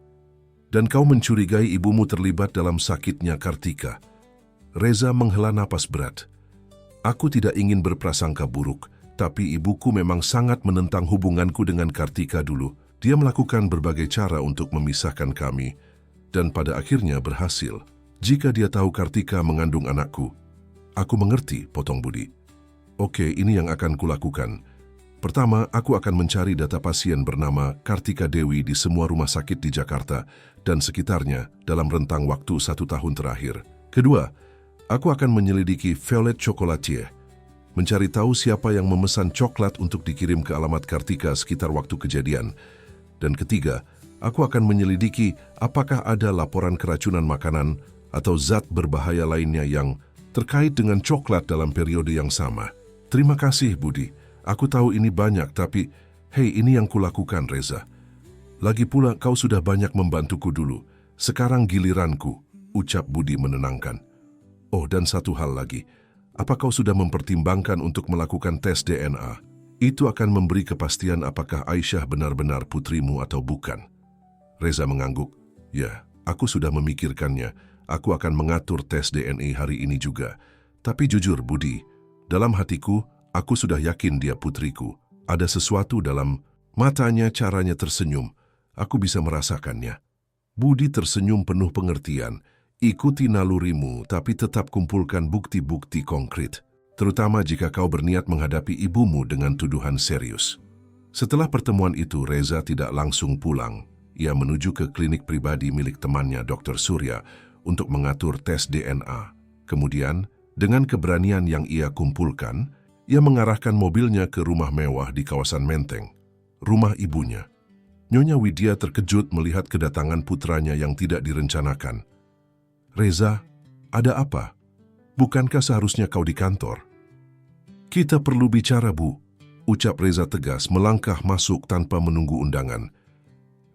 "Dan kau mencurigai ibumu terlibat dalam sakitnya Kartika?" Reza menghela napas berat. "Aku tidak ingin berprasangka buruk, tapi ibuku memang sangat menentang hubunganku dengan Kartika dulu. Dia melakukan berbagai cara untuk memisahkan kami, dan pada akhirnya berhasil. Jika dia tahu Kartika mengandung anakku." "Aku mengerti," potong Budi. "Oke, ini yang akan kulakukan. Pertama, aku akan mencari data pasien bernama Kartika Dewi di semua rumah sakit di Jakarta dan sekitarnya dalam rentang waktu 1 tahun terakhir. Kedua, aku akan menyelidiki Violet Chocolatier. mencari tahu siapa yang memesan coklat untuk dikirim ke alamat Kartika sekitar waktu kejadian. Dan ketiga, aku akan menyelidiki apakah ada laporan keracunan makanan atau zat berbahaya lainnya yang terkait dengan coklat dalam periode yang sama. Terima kasih, Budi. Aku tahu ini banyak, tapi hei, ini yang kulakukan, Reza. Lagi pula kau sudah banyak membantuku dulu. Sekarang giliranku, ucap Budi menenangkan. Oh, dan satu hal lagi. Apa kau sudah mempertimbangkan untuk melakukan tes DNA? Itu akan memberi kepastian apakah Aisyah benar-benar putrimu atau bukan. Reza mengangguk. Ya, aku sudah memikirkannya. Aku akan mengatur tes DNA hari ini juga. Tapi jujur, Budi, dalam hatiku, aku sudah yakin dia putriku. Ada sesuatu dalam matanya, caranya tersenyum. Aku bisa merasakannya. Budi tersenyum penuh pengertian. Ikuti nalurimu, tapi tetap kumpulkan bukti-bukti konkret. Terutama jika kau berniat menghadapi ibumu dengan tuduhan serius. Setelah pertemuan itu, Reza tidak langsung pulang. Ia menuju ke klinik pribadi milik temannya, Dr. Surya, untuk mengatur tes DNA. Kemudian, dengan keberanian yang ia kumpulkan, ia mengarahkan mobilnya ke rumah mewah di kawasan Menteng, rumah ibunya. Nyonya Widya terkejut melihat kedatangan putranya yang tidak direncanakan. Reza, ada apa? Bukankah seharusnya kau di kantor? Kita perlu bicara, Bu, ucap Reza tegas melangkah masuk tanpa menunggu undangan.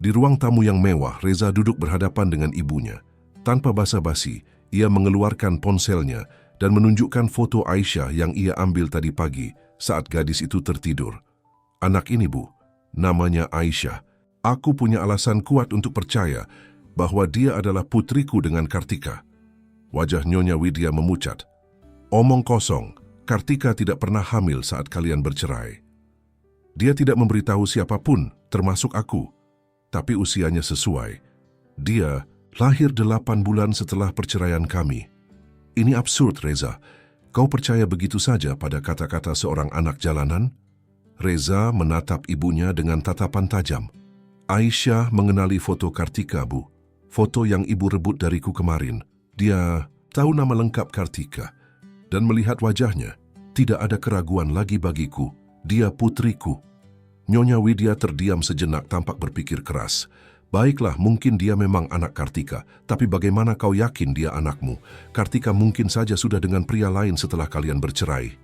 Di ruang tamu yang mewah, Reza duduk berhadapan dengan ibunya. Tanpa basa-basi, ia mengeluarkan ponselnya dan menunjukkan foto Aisyah yang ia ambil tadi pagi saat gadis itu tertidur. Anak ini, Bu, namanya Aisyah. Aku punya alasan kuat untuk percaya bahwa dia adalah putriku dengan Kartika. Wajah Nyonya Widya memucat. Omong kosong, Kartika tidak pernah hamil saat kalian bercerai. Dia tidak memberitahu siapapun, termasuk aku. Tapi usianya sesuai. Dia lahir 8 bulan setelah perceraian kami. Ini absurd, Reza. Kau percaya begitu saja pada kata-kata seorang anak jalanan? Reza menatap ibunya dengan tatapan tajam. Aisyah mengenali foto Kartika, Bu. Foto yang ibu rebut dariku kemarin. Dia tahu nama lengkap Kartika. Dan melihat wajahnya, tidak ada keraguan lagi bagiku. Dia putriku. Nyonya Widya terdiam sejenak tampak berpikir keras. Baiklah, mungkin dia memang anak Kartika. Tapi bagaimana kau yakin dia anakmu? Kartika mungkin saja sudah dengan pria lain setelah kalian bercerai.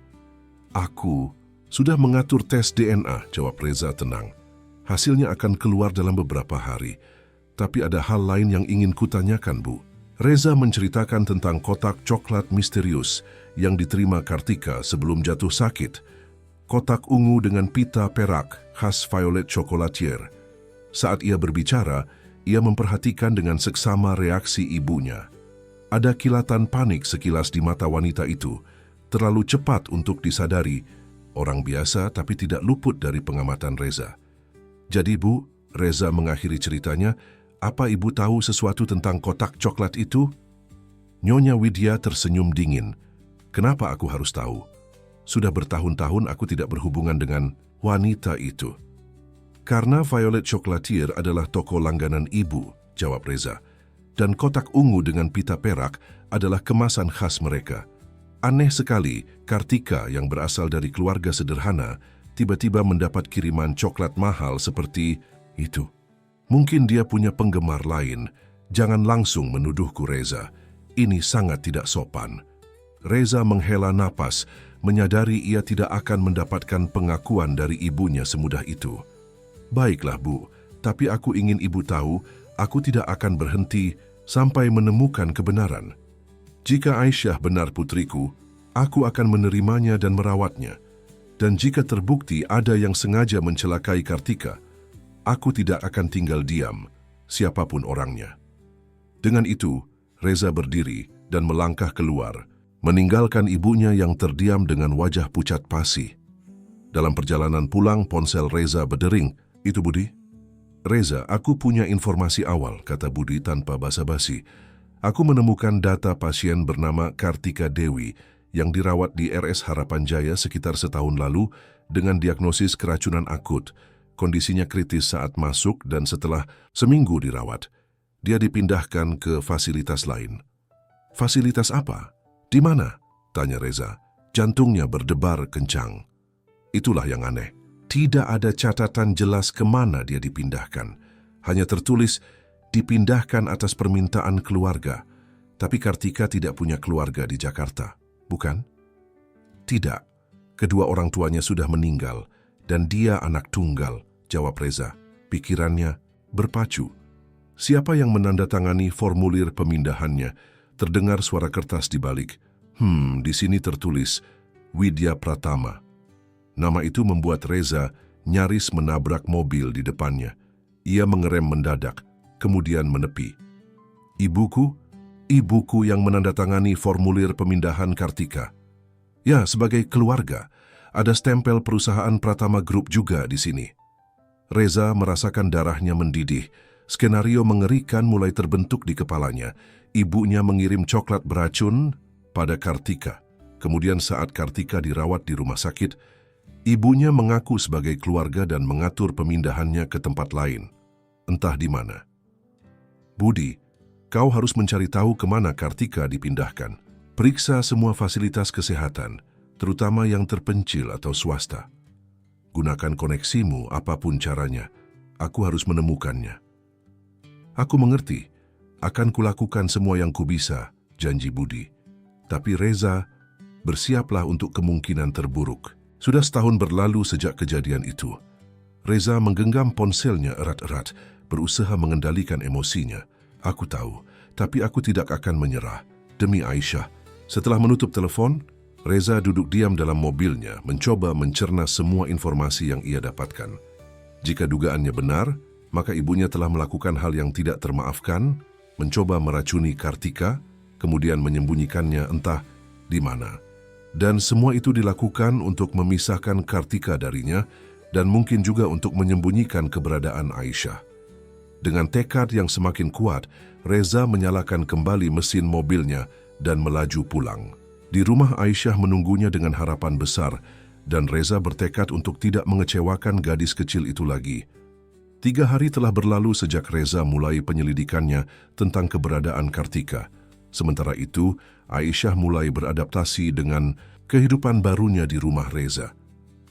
Aku sudah mengatur tes DNA, jawab Reza tenang. Hasilnya akan keluar dalam beberapa hari. Tapi ada hal lain yang ingin kutanyakan, Bu. Reza menceritakan tentang kotak coklat misterius yang diterima Kartika sebelum jatuh sakit. Kotak ungu dengan pita perak khas Violet Chocolatier. Saat ia berbicara, ia memperhatikan dengan seksama reaksi ibunya. Ada kilatan panik sekilas di mata wanita itu, terlalu cepat untuk disadari, orang biasa tapi tidak luput dari pengamatan Reza. Jadi, Bu, Reza mengakhiri ceritanya, apa ibu tahu sesuatu tentang kotak coklat itu? Nyonya Widya tersenyum dingin. Kenapa aku harus tahu? Sudah bertahun-tahun aku tidak berhubungan dengan wanita itu. Karena Violet Chocolatier adalah toko langganan ibu, jawab Reza. Dan kotak ungu dengan pita perak adalah kemasan khas mereka. Aneh sekali, Kartika yang berasal dari keluarga sederhana tiba-tiba mendapat kiriman coklat mahal seperti itu. Mungkin dia punya penggemar lain. Jangan langsung menuduhku, Reza. Ini sangat tidak sopan. Reza menghela napas, menyadari ia tidak akan mendapatkan pengakuan dari ibunya semudah itu. Baiklah, Bu, tapi aku ingin ibu tahu, aku tidak akan berhenti sampai menemukan kebenaran. Jika Aisyah benar putriku, aku akan menerimanya dan merawatnya. Dan jika terbukti ada yang sengaja mencelakai Kartika, aku tidak akan tinggal diam, siapapun orangnya. Dengan itu, Reza berdiri dan melangkah keluar, meninggalkan ibunya yang terdiam dengan wajah pucat pasi. Dalam perjalanan pulang, ponsel Reza berdering. Itu Budi? Reza, aku punya informasi awal, kata Budi tanpa basa-basi. Aku menemukan data pasien bernama Kartika Dewi yang dirawat di RS Harapan Jaya sekitar setahun lalu dengan diagnosis keracunan akut. Kondisinya kritis saat masuk dan setelah seminggu dirawat, dia dipindahkan ke fasilitas lain. Fasilitas apa? Di mana? Tanya Reza. Jantungnya berdebar kencang. Itulah yang aneh. Tidak ada catatan jelas kemana dia dipindahkan. Hanya tertulis, dipindahkan atas permintaan keluarga. Tapi Kartika tidak punya keluarga di Jakarta, bukan? Tidak. Kedua orang tuanya sudah meninggal dan dia anak tunggal, jawab Reza. Pikirannya berpacu. Siapa yang menandatangani formulir pemindahannya? Terdengar suara kertas di balik. Di sini tertulis Widya Pratama. Nama itu membuat Reza nyaris menabrak mobil di depannya. Ia mengerem mendadak, kemudian menepi. Ibuku yang menandatangani formulir pemindahan Kartika. Ya, sebagai keluarga, ada stempel perusahaan Pratama Group juga di sini. Reza merasakan darahnya mendidih. Skenario mengerikan mulai terbentuk di kepalanya. Ibunya mengirim coklat beracun pada Kartika. Kemudian saat Kartika dirawat di rumah sakit, ibunya mengaku sebagai keluarga dan mengatur pemindahannya ke tempat lain. Entah di mana. Budi, kau harus mencari tahu kemana Kartika dipindahkan. Periksa semua fasilitas kesehatan, terutama yang terpencil atau swasta. Gunakan koneksimu apapun caranya. Aku harus menemukannya. Aku mengerti. Akan kulakukan semua yang kubisa, janji Budi. Tapi Reza, bersiaplah untuk kemungkinan terburuk. Sudah setahun berlalu sejak kejadian itu. Reza menggenggam ponselnya erat-erat, berusaha mengendalikan emosinya. Aku tahu, tapi aku tidak akan menyerah. Demi Aisyah. Setelah menutup telepon, Reza duduk diam dalam mobilnya, mencoba mencerna semua informasi yang ia dapatkan. Jika dugaannya benar, maka ibunya telah melakukan hal yang tidak termaafkan, mencoba meracuni Kartika, kemudian menyembunyikannya entah di mana. Dan semua itu dilakukan untuk memisahkan Kartika darinya dan mungkin juga untuk menyembunyikan keberadaan Aisyah. Dengan tekad yang semakin kuat, Reza menyalakan kembali mesin mobilnya dan melaju pulang. Di rumah Aisyah menunggunya dengan harapan besar dan Reza bertekad untuk tidak mengecewakan gadis kecil itu lagi. 3 hari telah berlalu sejak Reza mulai penyelidikannya tentang keberadaan Kartika. Sementara itu, Aisyah mulai beradaptasi dengan kehidupan barunya di rumah Reza.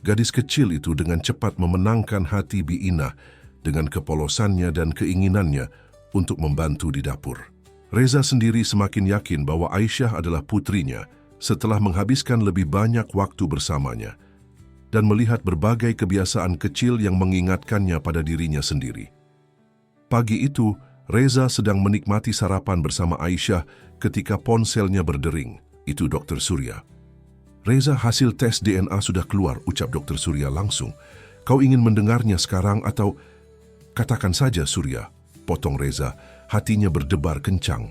Gadis kecil itu dengan cepat memenangkan hati Biina dengan kepolosannya dan keinginannya untuk membantu di dapur. Reza sendiri semakin yakin bahwa Aisyah adalah putrinya setelah menghabiskan lebih banyak waktu bersamanya dan melihat berbagai kebiasaan kecil yang mengingatkannya pada dirinya sendiri. Pagi itu, Reza sedang menikmati sarapan bersama Aisyah ketika ponselnya berdering. Itu Dr. Surya. Reza, hasil tes DNA sudah keluar, ucap Dr. Surya langsung. Kau ingin mendengarnya sekarang atau... Katakan saja, Surya, potong Reza, hatinya berdebar kencang.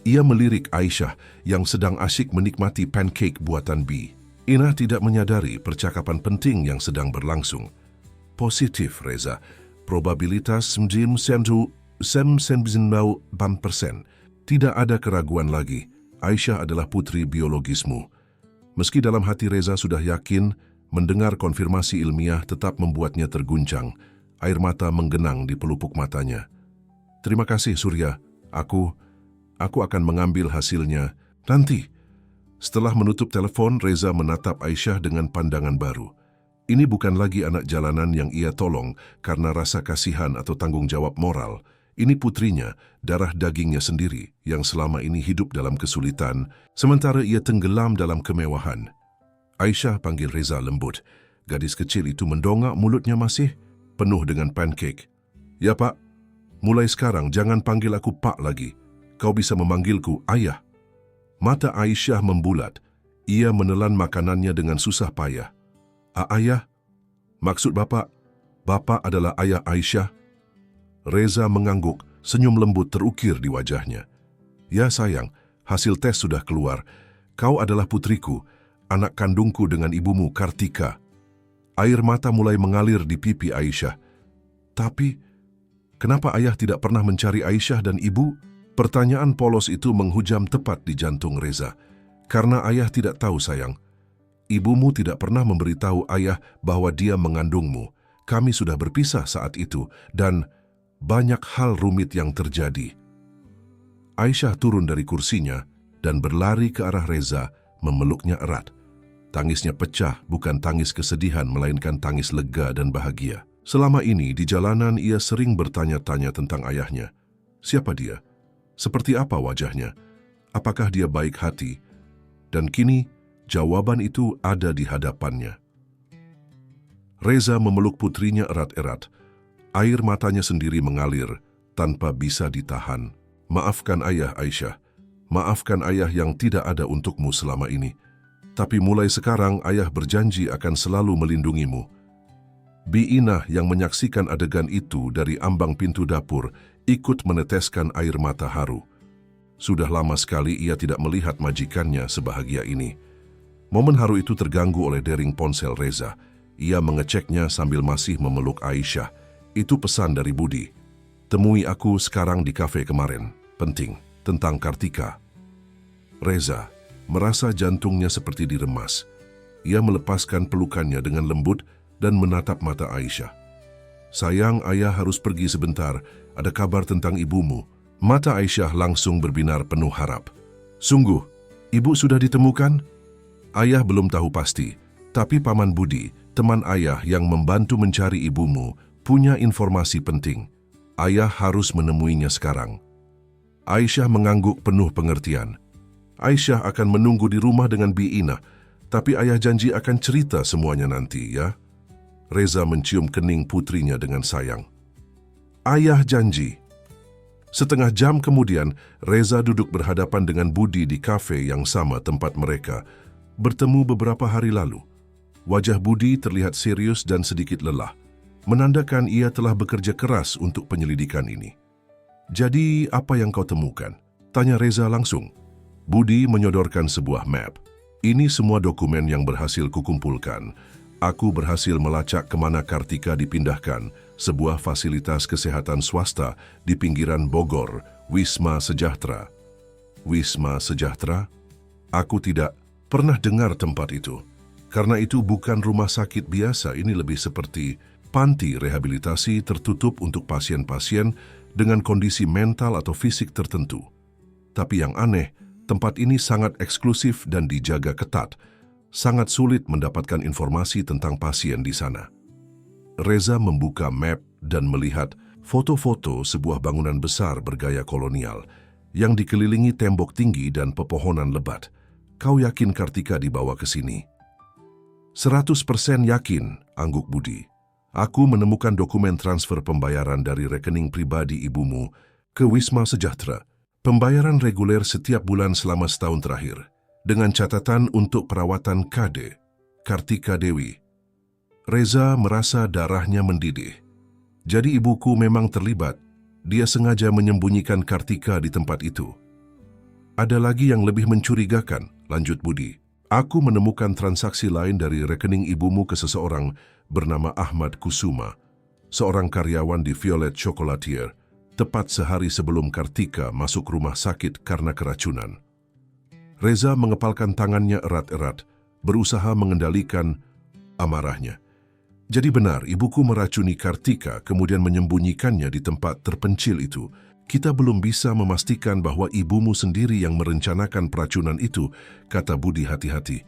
Ia melirik Aisyah yang sedang asyik menikmati pancake buatan B. Ina tidak menyadari percakapan penting yang sedang berlangsung. Positif, Reza. Probabilitas 99%. Tidak ada keraguan lagi. Aisyah adalah putri biologismu. Meski dalam hati Reza sudah yakin, mendengar konfirmasi ilmiah tetap membuatnya terguncang. Air mata menggenang di pelupuk matanya. Terima kasih, Surya. Aku akan mengambil hasilnya nanti. Setelah menutup telepon, Reza menatap Aisyah dengan pandangan baru. Ini bukan lagi anak jalanan yang ia tolong karena rasa kasihan atau tanggung jawab moral. Ini putrinya, darah dagingnya sendiri, yang selama ini hidup dalam kesulitan, sementara ia tenggelam dalam kemewahan. Aisyah, panggil Reza lembut. Gadis kecil itu mendongak mulutnya masih penuh dengan pancake. Ya, Pak. Mulai sekarang jangan panggil aku Pak lagi. Kau bisa memanggilku Ayah. Mata Aisyah membulat. Ia menelan makanannya dengan susah payah. Ayah? Maksud Bapak adalah ayah Aisyah? Reza mengangguk, senyum lembut terukir di wajahnya. Ya sayang, hasil tes sudah keluar. Kau adalah putriku, anak kandungku dengan ibumu Kartika. Air mata mulai mengalir di pipi Aisyah. Tapi, kenapa ayah tidak pernah mencari Aisyah dan ibu? Pertanyaan polos itu menghujam tepat di jantung Reza. Karena ayah tidak tahu, sayang. Ibumu tidak pernah memberitahu ayah bahwa dia mengandungmu. Kami sudah berpisah saat itu, dan banyak hal rumit yang terjadi. Aisyah turun dari kursinya dan berlari ke arah Reza, memeluknya erat. Tangisnya pecah, bukan tangis kesedihan, melainkan tangis lega dan bahagia. Selama ini, di jalanan ia sering bertanya-tanya tentang ayahnya. Siapa dia? Seperti apa wajahnya? Apakah dia baik hati? Dan kini, jawaban itu ada di hadapannya. Reza memeluk putrinya erat-erat. Air matanya sendiri mengalir, tanpa bisa ditahan. Maafkan ayah, Aisyah. Maafkan ayah yang tidak ada untukmu selama ini. Tapi mulai sekarang ayah berjanji akan selalu melindungimu. Biinah yang menyaksikan adegan itu dari ambang pintu dapur ikut meneteskan air mata haru. Sudah lama sekali ia tidak melihat majikannya sebahagia ini. Momen haru itu terganggu oleh dering ponsel Reza. Ia mengeceknya sambil masih memeluk Aisyah. Itu pesan dari Budi. Temui aku sekarang di kafe kemarin. Penting, tentang Kartika. Reza merasa jantungnya seperti diremas. Ia melepaskan pelukannya dengan lembut dan menatap mata Aisyah. Sayang, ayah harus pergi sebentar. Ada kabar tentang ibumu. Mata Aisyah langsung berbinar penuh harap. Sungguh, ibu sudah ditemukan? Ayah belum tahu pasti, tapi Paman Budi, teman ayah yang membantu mencari ibumu, punya informasi penting. Ayah harus menemuinya sekarang. Aisyah mengangguk penuh pengertian. Aisyah akan menunggu di rumah dengan Biinah, tapi ayah janji akan cerita semuanya nanti, ya? Reza mencium kening putrinya dengan sayang. Ayah janji. Setengah jam kemudian, Reza duduk berhadapan dengan Budi di kafe yang sama tempat mereka bertemu beberapa hari lalu. Wajah Budi terlihat serius dan sedikit lelah, menandakan ia telah bekerja keras untuk penyelidikan ini. Jadi, apa yang kau temukan? Tanya Reza langsung. Budi menyodorkan sebuah map. Ini semua dokumen yang berhasil kukumpulkan. Aku berhasil melacak kemana Kartika dipindahkan, sebuah fasilitas kesehatan swasta di pinggiran Bogor, Wisma Sejahtera. Wisma Sejahtera? Aku tidak pernah dengar tempat itu. Karena itu bukan rumah sakit biasa, ini lebih seperti panti rehabilitasi tertutup untuk pasien-pasien dengan kondisi mental atau fisik tertentu. Tapi yang aneh, tempat ini sangat eksklusif dan dijaga ketat. Sangat sulit mendapatkan informasi tentang pasien di sana. Reza membuka map dan melihat foto-foto sebuah bangunan besar bergaya kolonial yang dikelilingi tembok tinggi dan pepohonan lebat. Kau yakin Kartika dibawa ke sini? 100% yakin, angguk Budi. Aku menemukan dokumen transfer pembayaran dari rekening pribadi ibumu ke Wisma Sejahtera. Pembayaran reguler setiap bulan selama setahun terakhir, dengan catatan untuk perawatan KD, Kartika Dewi. Reza merasa darahnya mendidih. Jadi ibuku memang terlibat. Dia sengaja menyembunyikan Kartika di tempat itu. Ada lagi yang lebih mencurigakan, lanjut Budi. Aku menemukan transaksi lain dari rekening ibumu ke seseorang bernama Ahmad Kusuma, seorang karyawan di Violet Chocolatier, tepat sehari sebelum Kartika masuk rumah sakit karena keracunan. Reza mengepalkan tangannya erat-erat, berusaha mengendalikan amarahnya. Jadi benar, ibuku meracuni Kartika kemudian menyembunyikannya di tempat terpencil itu. Kita belum bisa memastikan bahwa ibumu sendiri yang merencanakan peracunan itu, kata Budi hati-hati.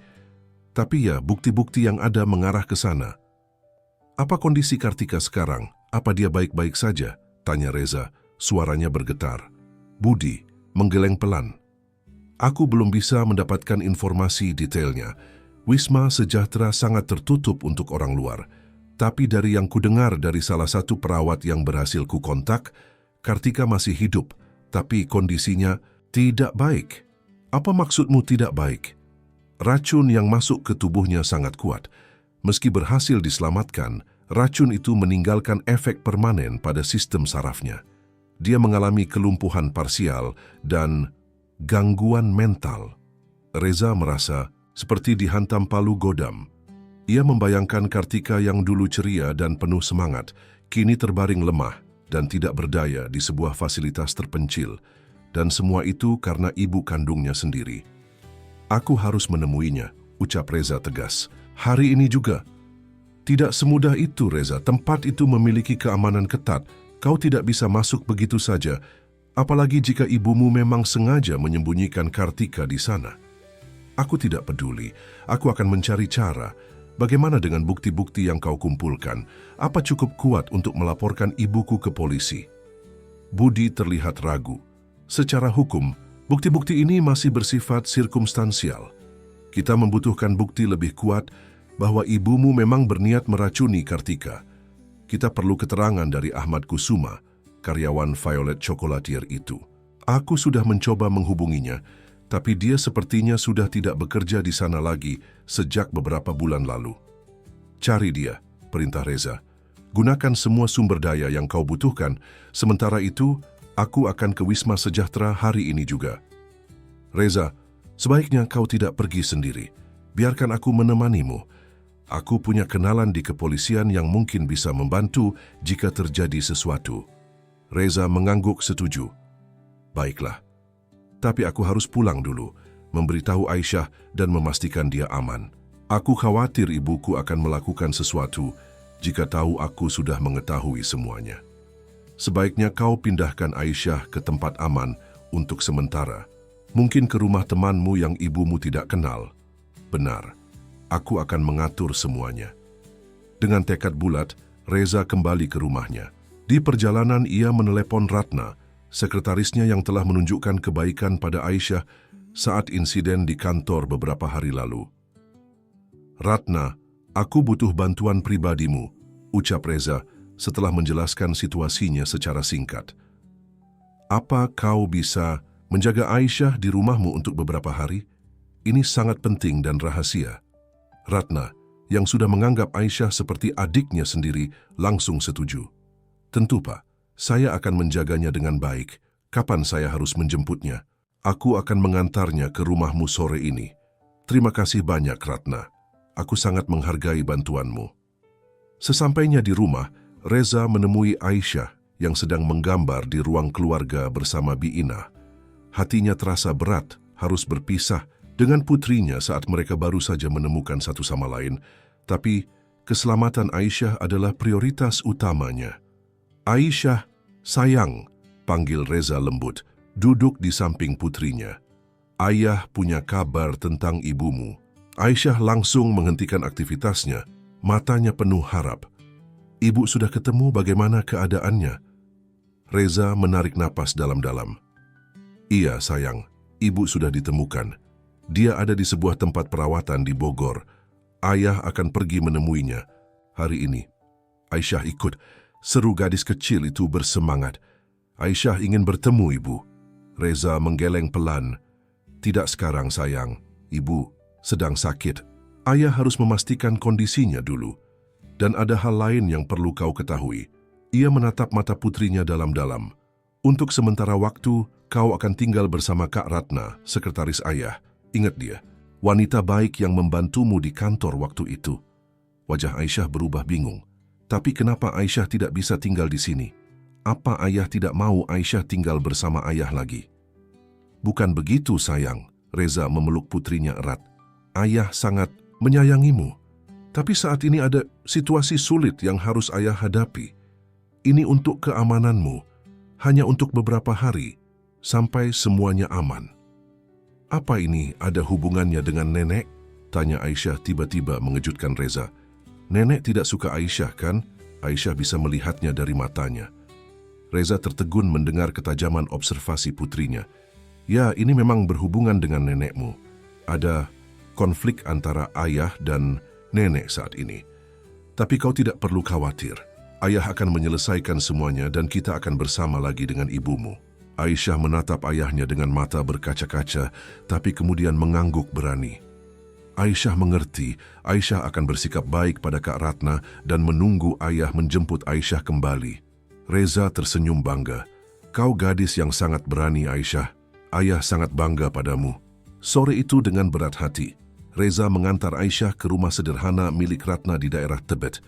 Tapi ya, bukti-bukti yang ada mengarah ke sana. Apa kondisi Kartika sekarang? Apa dia baik-baik saja? Tanya Reza, suaranya bergetar. Budi menggeleng pelan. Aku belum bisa mendapatkan informasi detailnya. Wisma Sejahtera sangat tertutup untuk orang luar. Tapi dari yang kudengar dari salah satu perawat yang berhasil kukontak, Kartika masih hidup, tapi kondisinya tidak baik. Apa maksudmu tidak baik? Racun yang masuk ke tubuhnya sangat kuat. Meski berhasil diselamatkan, racun itu meninggalkan efek permanen pada sistem sarafnya. Dia mengalami kelumpuhan parsial dan gangguan mental. Reza merasa seperti dihantam palu godam. Ia membayangkan Kartika yang dulu ceria dan penuh semangat, kini terbaring lemah dan tidak berdaya di sebuah fasilitas terpencil. Dan semua itu karena ibu kandungnya sendiri. Aku harus menemuinya, ucap Reza tegas. Hari ini juga. Tidak semudah itu, Reza. Tempat itu memiliki keamanan ketat. Kau tidak bisa masuk begitu saja. Apalagi jika ibumu memang sengaja menyembunyikan Kartika di sana. Aku tidak peduli. Aku akan mencari cara. Bagaimana dengan bukti-bukti yang kau kumpulkan? Apa cukup kuat untuk melaporkan ibuku ke polisi? Budi terlihat ragu. Secara hukum, bukti-bukti ini masih bersifat sirkumstansial. Kita membutuhkan bukti lebih kuat bahwa ibumu memang berniat meracuni Kartika. Kita perlu keterangan dari Ahmad Kusuma, karyawan Violet Chocolatier itu. Aku sudah mencoba menghubunginya, tapi dia sepertinya sudah tidak bekerja di sana lagi sejak beberapa bulan lalu. Cari dia, perintah Reza. Gunakan semua sumber daya yang kau butuhkan, sementara itu aku akan ke Wisma Sejahtera hari ini juga. Reza, sebaiknya kau tidak pergi sendiri. Biarkan aku menemanimu. Aku punya kenalan di kepolisian yang mungkin bisa membantu jika terjadi sesuatu. Reza mengangguk setuju. Baiklah. Tapi aku harus pulang dulu, memberitahu Aisyah dan memastikan dia aman. Aku khawatir ibuku akan melakukan sesuatu jika tahu aku sudah mengetahui semuanya. Sebaiknya kau pindahkan Aisyah ke tempat aman untuk sementara. Mungkin ke rumah temanmu yang ibumu tidak kenal. Benar, aku akan mengatur semuanya. Dengan tekad bulat, Reza kembali ke rumahnya. Di perjalanan ia menelepon Ratna, sekretarisnya yang telah menunjukkan kebaikan pada Aisyah saat insiden di kantor beberapa hari lalu. Ratna, aku butuh bantuan pribadimu, ucap Reza setelah menjelaskan situasinya secara singkat. Apa kau bisa menjaga Aisyah di rumahmu untuk beberapa hari? Ini sangat penting dan rahasia. Ratna, yang sudah menganggap Aisyah seperti adiknya sendiri, langsung setuju. Tentu, Pak. Saya akan menjaganya dengan baik. Kapan saya harus menjemputnya? Aku akan mengantarnya ke rumahmu sore ini. Terima kasih banyak, Ratna. Aku sangat menghargai bantuanmu. Sesampainya di rumah, Reza menemui Aisyah yang sedang menggambar di ruang keluarga bersama Biina. Hatinya terasa berat harus berpisah dengan putrinya saat mereka baru saja menemukan satu sama lain. Tapi keselamatan Aisyah adalah prioritas utamanya. Aisyah, sayang, panggil Reza lembut, duduk di samping putrinya. Ayah punya kabar tentang ibumu. Aisyah langsung menghentikan aktivitasnya, matanya penuh harap. Ibu sudah ketemu, bagaimana keadaannya? Reza menarik napas dalam-dalam. Iya, sayang, ibu sudah ditemukan. Dia ada di sebuah tempat perawatan di Bogor. Ayah akan pergi menemuinya hari ini. Aisyah ikut. Seru gadis kecil itu bersemangat. Aisyah ingin bertemu ibu. Reza menggeleng pelan. Tidak sekarang, sayang. Ibu sedang sakit. Ayah harus memastikan kondisinya dulu. Dan ada hal lain yang perlu kau ketahui. Ia menatap mata putrinya dalam-dalam. Untuk sementara waktu, kau akan tinggal bersama Kak Ratna, sekretaris ayah. Ingat dia, wanita baik yang membantumu di kantor waktu itu. Wajah Aisyah berubah bingung. Tapi kenapa Aisyah tidak bisa tinggal di sini? Apa ayah tidak mau Aisyah tinggal bersama ayah lagi? Bukan begitu, sayang. Reza memeluk putrinya erat. Ayah sangat menyayangimu. Tapi saat ini ada situasi sulit yang harus ayah hadapi. Ini untuk keamananmu. Hanya untuk beberapa hari, sampai semuanya aman. Apa ini ada hubungannya dengan nenek? Tanya Aisyah tiba-tiba mengejutkan Reza. Nenek tidak suka Aisyah, kan? Aisyah bisa melihatnya dari matanya. Reza tertegun mendengar ketajaman observasi putrinya. Ya, ini memang berhubungan dengan nenekmu. Ada konflik antara ayah dan nenek saat ini. Tapi kau tidak perlu khawatir. Ayah akan menyelesaikan semuanya dan kita akan bersama lagi dengan ibumu. Aisyah menatap ayahnya dengan mata berkaca-kaca, tapi kemudian mengangguk berani. Aisyah mengerti, Aisyah akan bersikap baik pada Kak Ratna dan menunggu ayah menjemput Aisyah kembali. Reza tersenyum bangga. Kau gadis yang sangat berani, Aisyah. Ayah sangat bangga padamu. Sore itu dengan berat hati, Reza mengantar Aisyah ke rumah sederhana milik Ratna di daerah Tebet.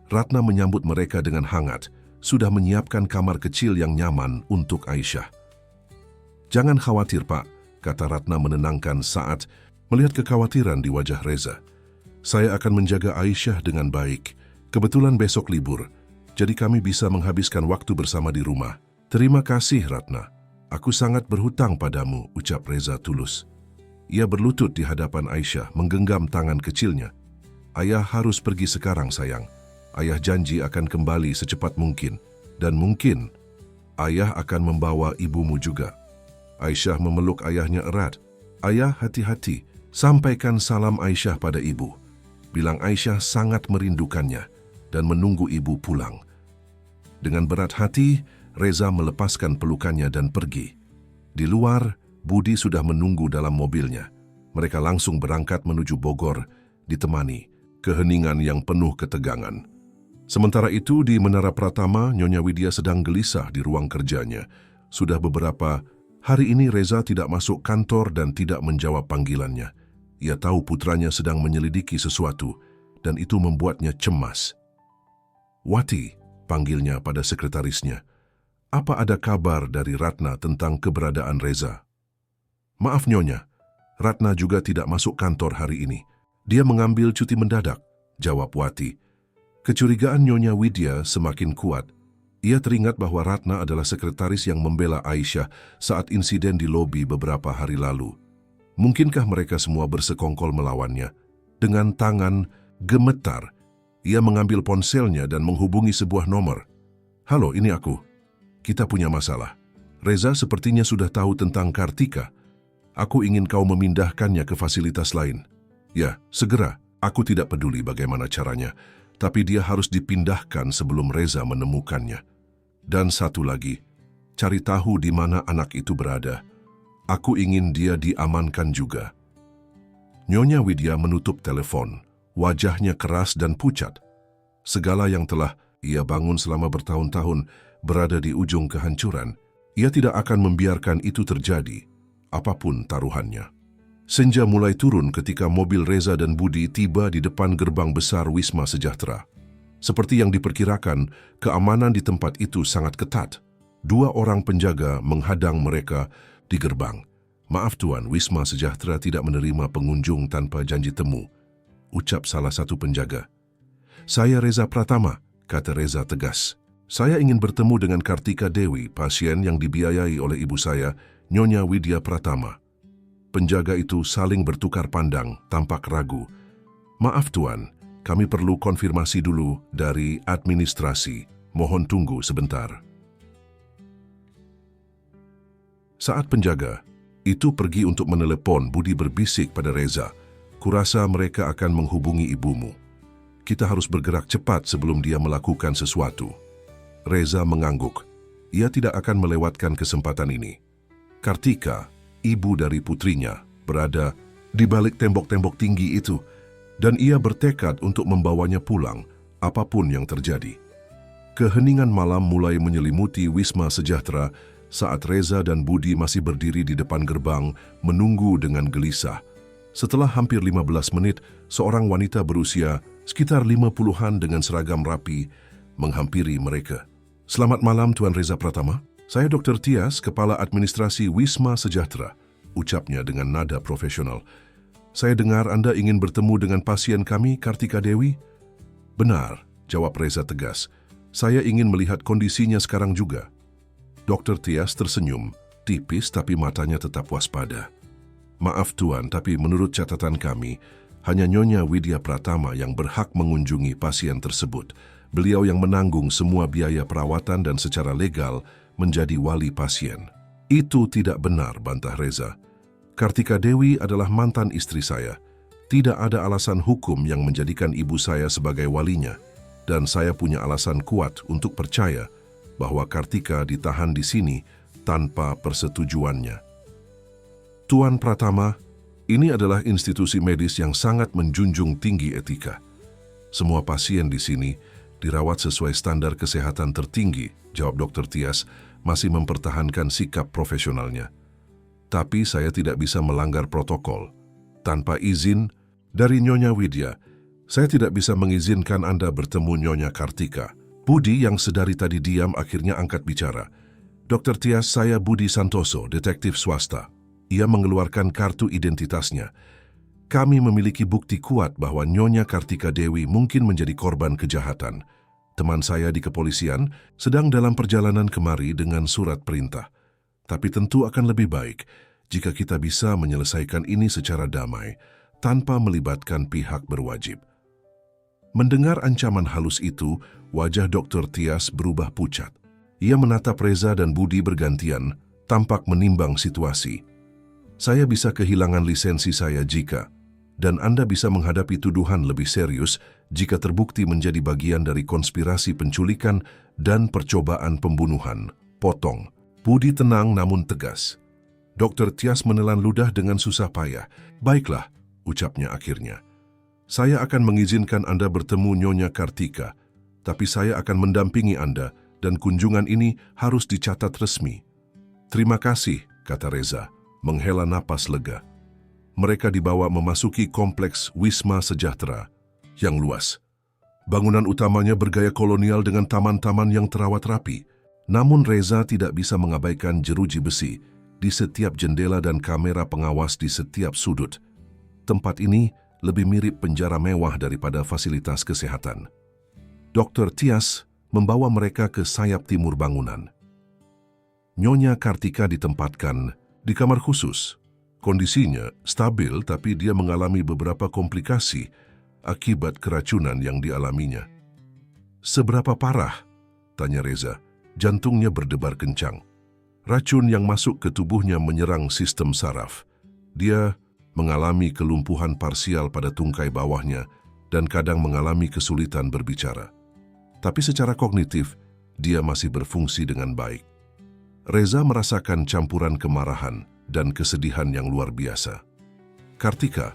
Ratna menyambut mereka dengan hangat, sudah menyiapkan kamar kecil yang nyaman untuk Aisyah. Jangan khawatir, Pak, kata Ratna menenangkan saat melihat kekhawatiran di wajah Reza. Saya akan menjaga Aisyah dengan baik. Kebetulan besok libur, jadi kami bisa menghabiskan waktu bersama di rumah. Terima kasih, Ratna. Aku sangat berhutang padamu, ucap Reza tulus. Ia berlutut di hadapan Aisyah, menggenggam tangan kecilnya. Ayah harus pergi sekarang, sayang. Ayah janji akan kembali secepat mungkin. Dan mungkin, ayah akan membawa ibumu juga. Aisyah memeluk ayahnya erat. Ayah, hati-hati. Sampaikan salam Aisyah pada ibu. Bilang Aisyah sangat merindukannya dan menunggu ibu pulang. Dengan berat hati, Reza melepaskan pelukannya dan pergi. Di luar, Budi sudah menunggu dalam mobilnya. Mereka langsung berangkat menuju Bogor, ditemani keheningan yang penuh ketegangan. Sementara itu, di Menara Pratama, Nyonya Widya sedang gelisah di ruang kerjanya. Sudah beberapa hari ini Reza tidak masuk kantor dan tidak menjawab panggilannya. Ia tahu putranya sedang menyelidiki sesuatu, dan itu membuatnya cemas. "Wati," panggilnya pada sekretarisnya. "Apa ada kabar dari Ratna tentang keberadaan Reza?" "Maaf Nyonya, Ratna juga tidak masuk kantor hari ini. Dia mengambil cuti mendadak," jawab Wati. Kecurigaan Nyonya Widya semakin kuat. Ia teringat bahwa Ratna adalah sekretaris yang membela Aisyah saat insiden di lobi beberapa hari lalu. Mungkinkah mereka semua bersekongkol melawannya? Dengan tangan gemetar, ia mengambil ponselnya dan menghubungi sebuah nomor. "Halo, ini aku. Kita punya masalah. Reza sepertinya sudah tahu tentang Kartika. Aku ingin kau memindahkannya ke fasilitas lain." "Ya, segera. Aku tidak peduli bagaimana caranya, tapi dia harus dipindahkan sebelum Reza menemukannya. Dan satu lagi, cari tahu di mana anak itu berada. Aku ingin dia diamankan juga." Nyonya Widya menutup telepon. Wajahnya keras dan pucat. Segala yang telah ia bangun selama bertahun-tahun berada di ujung kehancuran. Ia tidak akan membiarkan itu terjadi, apapun taruhannya. Senja mulai turun ketika mobil Reza dan Budi tiba di depan gerbang besar Wisma Sejahtera. Seperti yang diperkirakan, keamanan di tempat itu sangat ketat. 2 orang penjaga menghadang mereka di gerbang. "Maaf Tuan, Wisma Sejahtera tidak menerima pengunjung tanpa janji temu," ucap salah satu penjaga. "Saya Reza Pratama," kata Reza tegas. "Saya ingin bertemu dengan Kartika Dewi, pasien yang dibiayai oleh ibu saya, Nyonya Widya Pratama." Penjaga itu saling bertukar pandang, tampak ragu. "Maaf Tuan, kami perlu konfirmasi dulu dari administrasi. Mohon tunggu sebentar." Saat penjaga itu pergi untuk menelepon, Budi berbisik pada Reza, "Kurasa mereka akan menghubungi ibumu. Kita harus bergerak cepat sebelum dia melakukan sesuatu." Reza mengangguk. Ia tidak akan melewatkan kesempatan ini. Kartika, ibu dari putrinya, berada di balik tembok-tembok tinggi itu, dan ia bertekad untuk membawanya pulang, apapun yang terjadi. Keheningan malam mulai menyelimuti Wisma Sejahtera saat Reza dan Budi masih berdiri di depan gerbang menunggu dengan gelisah. Setelah hampir 15 menit, seorang wanita berusia sekitar 50-an dengan seragam rapi menghampiri mereka. "Selamat malam Tuan Reza Pratama. Saya Dr. Tias, Kepala Administrasi Wisma Sejahtera," ucapnya dengan nada profesional. "Saya dengar Anda ingin bertemu dengan pasien kami, Kartika Dewi?" "Benar," jawab Reza tegas. "Saya ingin melihat kondisinya sekarang juga." Dr. Tias tersenyum, tipis tapi matanya tetap waspada. "Maaf Tuan, tapi menurut catatan kami, hanya Nyonya Widya Pratama yang berhak mengunjungi pasien tersebut. Beliau yang menanggung semua biaya perawatan dan secara legal menjadi wali pasien." "Itu tidak benar," bantah Reza. "Kartika Dewi adalah mantan istri saya. Tidak ada alasan hukum yang menjadikan ibu saya sebagai walinya. Dan saya punya alasan kuat untuk percaya bahwa Kartika ditahan di sini tanpa persetujuannya." "Tuan Pratama, ini adalah institusi medis yang sangat menjunjung tinggi etika. Semua pasien di sini dirawat sesuai standar kesehatan tertinggi," jawab Dr. Tias, masih mempertahankan sikap profesionalnya. "Tapi saya tidak bisa melanggar protokol. Tanpa izin dari Nyonya Widya, saya tidak bisa mengizinkan Anda bertemu Nyonya Kartika." Budi yang sedari tadi diam akhirnya angkat bicara. "Dr. Tias, saya Budi Santoso, detektif swasta." Ia mengeluarkan kartu identitasnya. "Kami memiliki bukti kuat bahwa Nyonya Kartika Dewi mungkin menjadi korban kejahatan. Teman saya di kepolisian sedang dalam perjalanan kemari dengan surat perintah. Tapi tentu akan lebih baik jika kita bisa menyelesaikan ini secara damai, tanpa melibatkan pihak berwajib. Mendengar ancaman halus itu, wajah Dr. Tias berubah pucat. Ia menatap Reza dan Budi bergantian, tampak menimbang situasi. Saya bisa kehilangan lisensi saya jika, dan Anda bisa menghadapi tuduhan lebih serius jika terbukti menjadi bagian dari konspirasi penculikan dan percobaan pembunuhan. Potong. Budi tenang namun tegas. Dr. Tias menelan ludah dengan susah payah. Baiklah, ucapnya akhirnya. Saya akan mengizinkan Anda bertemu Nyonya Kartika, tapi saya akan mendampingi Anda dan kunjungan ini harus dicatat resmi. Terima kasih, kata Reza, menghela napas lega. Mereka dibawa memasuki kompleks Wisma Sejahtera yang luas. Bangunan utamanya bergaya kolonial dengan taman-taman yang terawat rapi. Namun Reza tidak bisa mengabaikan jeruji besi di setiap jendela dan kamera pengawas di setiap sudut. Tempat ini lebih mirip penjara mewah daripada fasilitas kesehatan. Dr. Tias membawa mereka ke sayap timur bangunan. Nyonya Kartika ditempatkan di kamar khusus. Kondisinya stabil, tapi dia mengalami beberapa komplikasi akibat keracunan yang dialaminya. Seberapa parah? Tanya Reza. Jantungnya berdebar kencang. Racun yang masuk ke tubuhnya menyerang sistem saraf. Dia mengalami kelumpuhan parsial pada tungkai bawahnya dan kadang mengalami kesulitan berbicara. Tapi secara kognitif, dia masih berfungsi dengan baik. Reza merasakan campuran kemarahan dan kesedihan yang luar biasa. Kartika,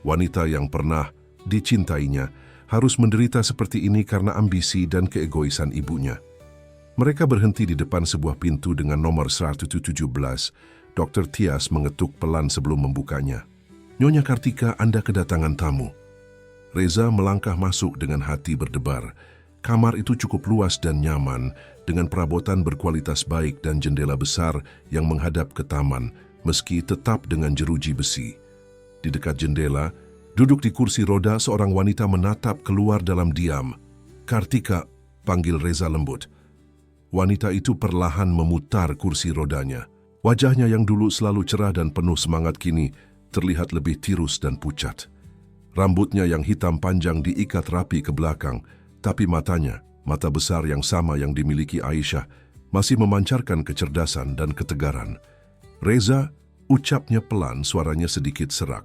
wanita yang pernah dicintainya, harus menderita seperti ini karena ambisi dan keegoisan ibunya. Mereka berhenti di depan sebuah pintu dengan nomor 117. Dr. Tias mengetuk pelan sebelum membukanya. Nyonya Kartika, Anda kedatangan tamu. Reza melangkah masuk dengan hati berdebar. Kamar itu cukup luas dan nyaman, dengan perabotan berkualitas baik dan jendela besar yang menghadap ke taman, meski tetap dengan jeruji besi. Di dekat jendela, duduk di kursi roda, seorang wanita menatap keluar dalam diam. Kartika, panggil Reza lembut. Wanita itu perlahan memutar kursi rodanya. Wajahnya yang dulu selalu cerah dan penuh semangat kini terlihat lebih tirus dan pucat. Rambutnya yang hitam panjang diikat rapi ke belakang, tapi matanya, mata besar yang sama yang dimiliki Aisyah, masih memancarkan kecerdasan dan ketegaran. Reza, ucapnya pelan, suaranya sedikit serak.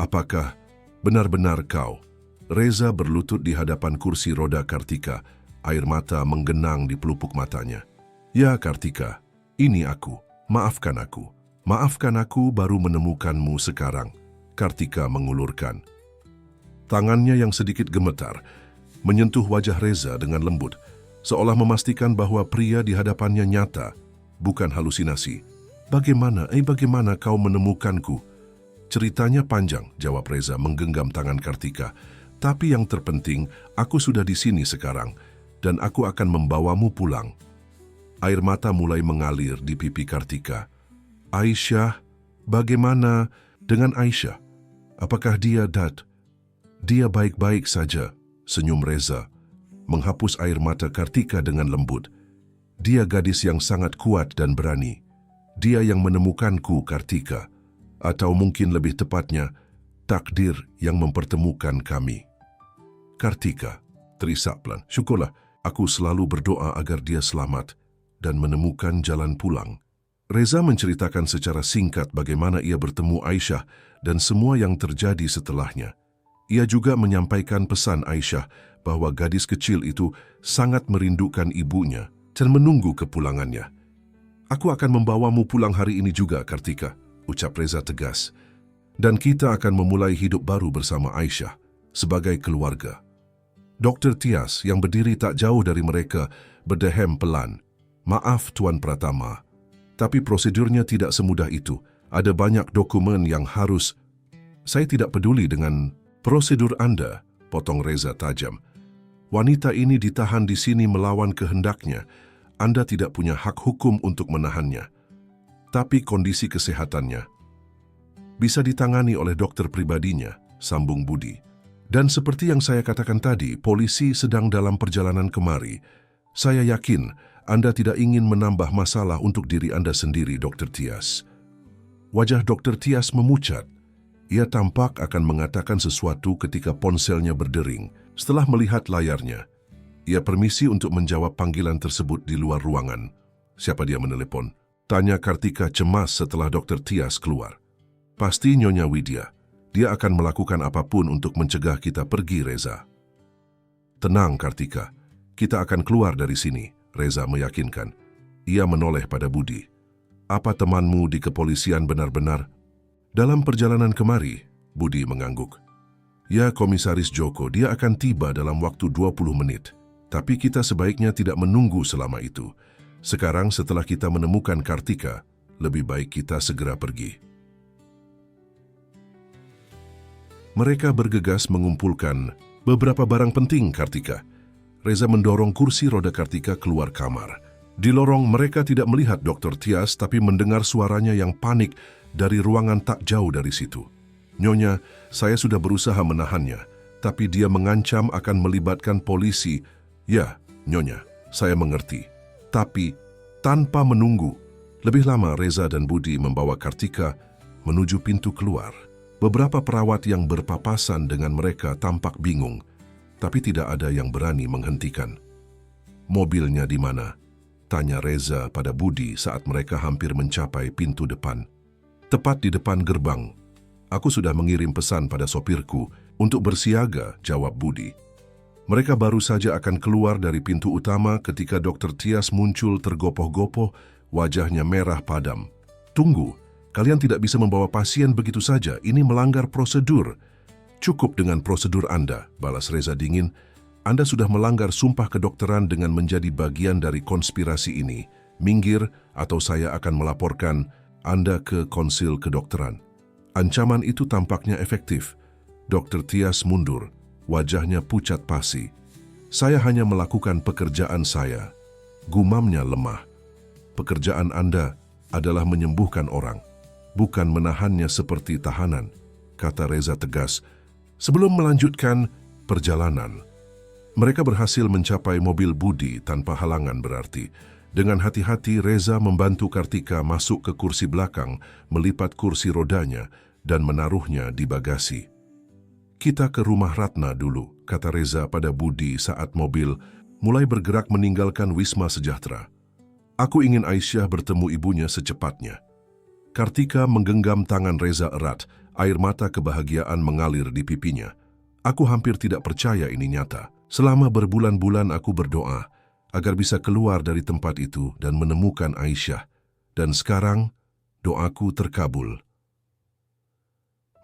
Apakah benar-benar kau? Reza berlutut di hadapan kursi roda Kartika, air mata menggenang di pelupuk matanya. Ya Kartika, ini aku, maafkan aku. Maafkan aku baru menemukanmu sekarang. Kartika mengulurkan. Tangannya yang sedikit gemetar menyentuh wajah Reza dengan lembut, seolah memastikan bahwa pria di hadapannya nyata, bukan halusinasi. Bagaimana kau menemukanku? Ceritanya panjang, jawab Reza menggenggam tangan Kartika. Tapi yang terpenting, aku sudah di sini sekarang, dan aku akan membawamu pulang. Air mata mulai mengalir di pipi Kartika. Aisyah, bagaimana dengan Aisyah? Apakah dia baik-baik saja? Senyum Reza, menghapus air mata Kartika dengan lembut. Dia gadis yang sangat kuat dan berani. Dia yang menemukanku, Kartika. Atau mungkin lebih tepatnya, takdir yang mempertemukan kami. Kartika, terisak pelan. Syukurlah, aku selalu berdoa agar dia selamat dan menemukan jalan pulang. Reza menceritakan secara singkat bagaimana ia bertemu Aisyah dan semua yang terjadi setelahnya. Ia juga menyampaikan pesan Aisyah bahwa gadis kecil itu sangat merindukan ibunya dan menunggu kepulangannya. Aku akan membawamu pulang hari ini juga, Kartika, ucap Reza tegas. Dan kita akan memulai hidup baru bersama Aisyah sebagai keluarga. Dr. Tias yang berdiri tak jauh dari mereka berdehem pelan. Maaf Tuan Pratama, tapi prosedurnya tidak semudah itu. Ada banyak dokumen yang harus... Saya tidak peduli dengan prosedur Anda, potong Reza tajam. Wanita ini ditahan di sini melawan kehendaknya. Anda tidak punya hak hukum untuk menahannya. Tapi kondisi kesehatannya bisa ditangani oleh dokter pribadinya, sambung Budi. Dan seperti yang saya katakan tadi, polisi sedang dalam perjalanan kemari. Saya yakin Anda tidak ingin menambah masalah untuk diri Anda sendiri, Dr. Tias. Wajah Dr. Tias memucat. Ia tampak akan mengatakan sesuatu ketika ponselnya berdering. Setelah melihat layarnya, ia permisi untuk menjawab panggilan tersebut di luar ruangan. Siapa dia menelepon? Tanya Kartika cemas setelah Dr. Tias keluar. Pasti Nyonya Widya. Dia akan melakukan apapun untuk mencegah kita pergi, Reza. Tenang, Kartika. Kita akan keluar dari sini, Reza meyakinkan. Ia menoleh pada Budi. Apa temanmu di kepolisian benar-benar? Dalam perjalanan kemari, Budi mengangguk. Ya, Komisaris Joko, dia akan tiba dalam waktu 20 menit. Tapi kita sebaiknya tidak menunggu selama itu. Sekarang setelah kita menemukan Kartika, lebih baik kita segera pergi. Mereka bergegas mengumpulkan beberapa barang penting Kartika. Reza mendorong kursi roda Kartika keluar kamar. Di lorong mereka tidak melihat Dr. Tias tapi mendengar suaranya yang panik dari ruangan tak jauh dari situ. Nyonya, saya sudah berusaha menahannya, tapi dia mengancam akan melibatkan polisi. Ya, Nyonya, saya mengerti. Tapi, tanpa menunggu, lebih lama Reza dan Budi membawa Kartika menuju pintu keluar. Beberapa perawat yang berpapasan dengan mereka tampak bingung, tapi tidak ada yang berani menghentikan. Mobilnya di mana? Tanya Reza pada Budi saat mereka hampir mencapai pintu depan. Tepat di depan gerbang. Aku sudah mengirim pesan pada sopirku untuk bersiaga, jawab Budi. Mereka baru saja akan keluar dari pintu utama ketika Dr. Tias muncul tergopoh-gopoh, wajahnya merah padam. Tunggu, kalian tidak bisa membawa pasien begitu saja, ini melanggar prosedur. Cukup dengan prosedur Anda, balas Reza dingin. Anda sudah melanggar sumpah kedokteran dengan menjadi bagian dari konspirasi ini. Minggir atau saya akan melaporkan Anda ke konsil kedokteran. Ancaman itu tampaknya efektif. Dr. Tias mundur, wajahnya pucat pasi. Saya hanya melakukan pekerjaan saya. Gumamnya lemah. Pekerjaan Anda adalah menyembuhkan orang, bukan menahannya seperti tahanan, kata Reza tegas. Sebelum melanjutkan perjalanan, mereka berhasil mencapai mobil Budi tanpa halangan berarti. Dengan hati-hati, Reza membantu Kartika masuk ke kursi belakang, melipat kursi rodanya, dan menaruhnya di bagasi. Kita ke rumah Ratna dulu, kata Reza pada Budi saat mobil mulai bergerak meninggalkan Wisma Sejahtera. Aku ingin Aisyah bertemu ibunya secepatnya. Kartika menggenggam tangan Reza erat, air mata kebahagiaan mengalir di pipinya. Aku hampir tidak percaya ini nyata. Selama berbulan-bulan aku berdoa agar bisa keluar dari tempat itu dan menemukan Aisyah. Dan sekarang, doaku terkabul.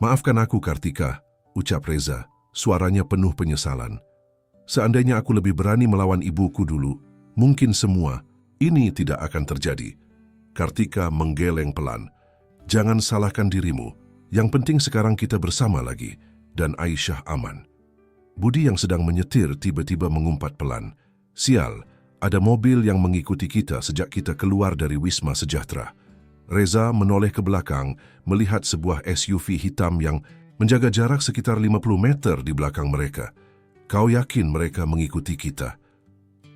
Maafkan aku, Kartika, ucap Reza, suaranya penuh penyesalan. Seandainya aku lebih berani melawan ibuku dulu, mungkin semua ini tidak akan terjadi. Kartika menggeleng pelan. Jangan salahkan dirimu, yang penting sekarang kita bersama lagi, dan Aisyah aman. Budi yang sedang menyetir tiba-tiba mengumpat pelan. Sial, ada mobil yang mengikuti kita sejak kita keluar dari Wisma Sejahtera. Reza menoleh ke belakang, melihat sebuah SUV hitam yang menjaga jarak sekitar 50 meter di belakang mereka. Kau yakin mereka mengikuti kita?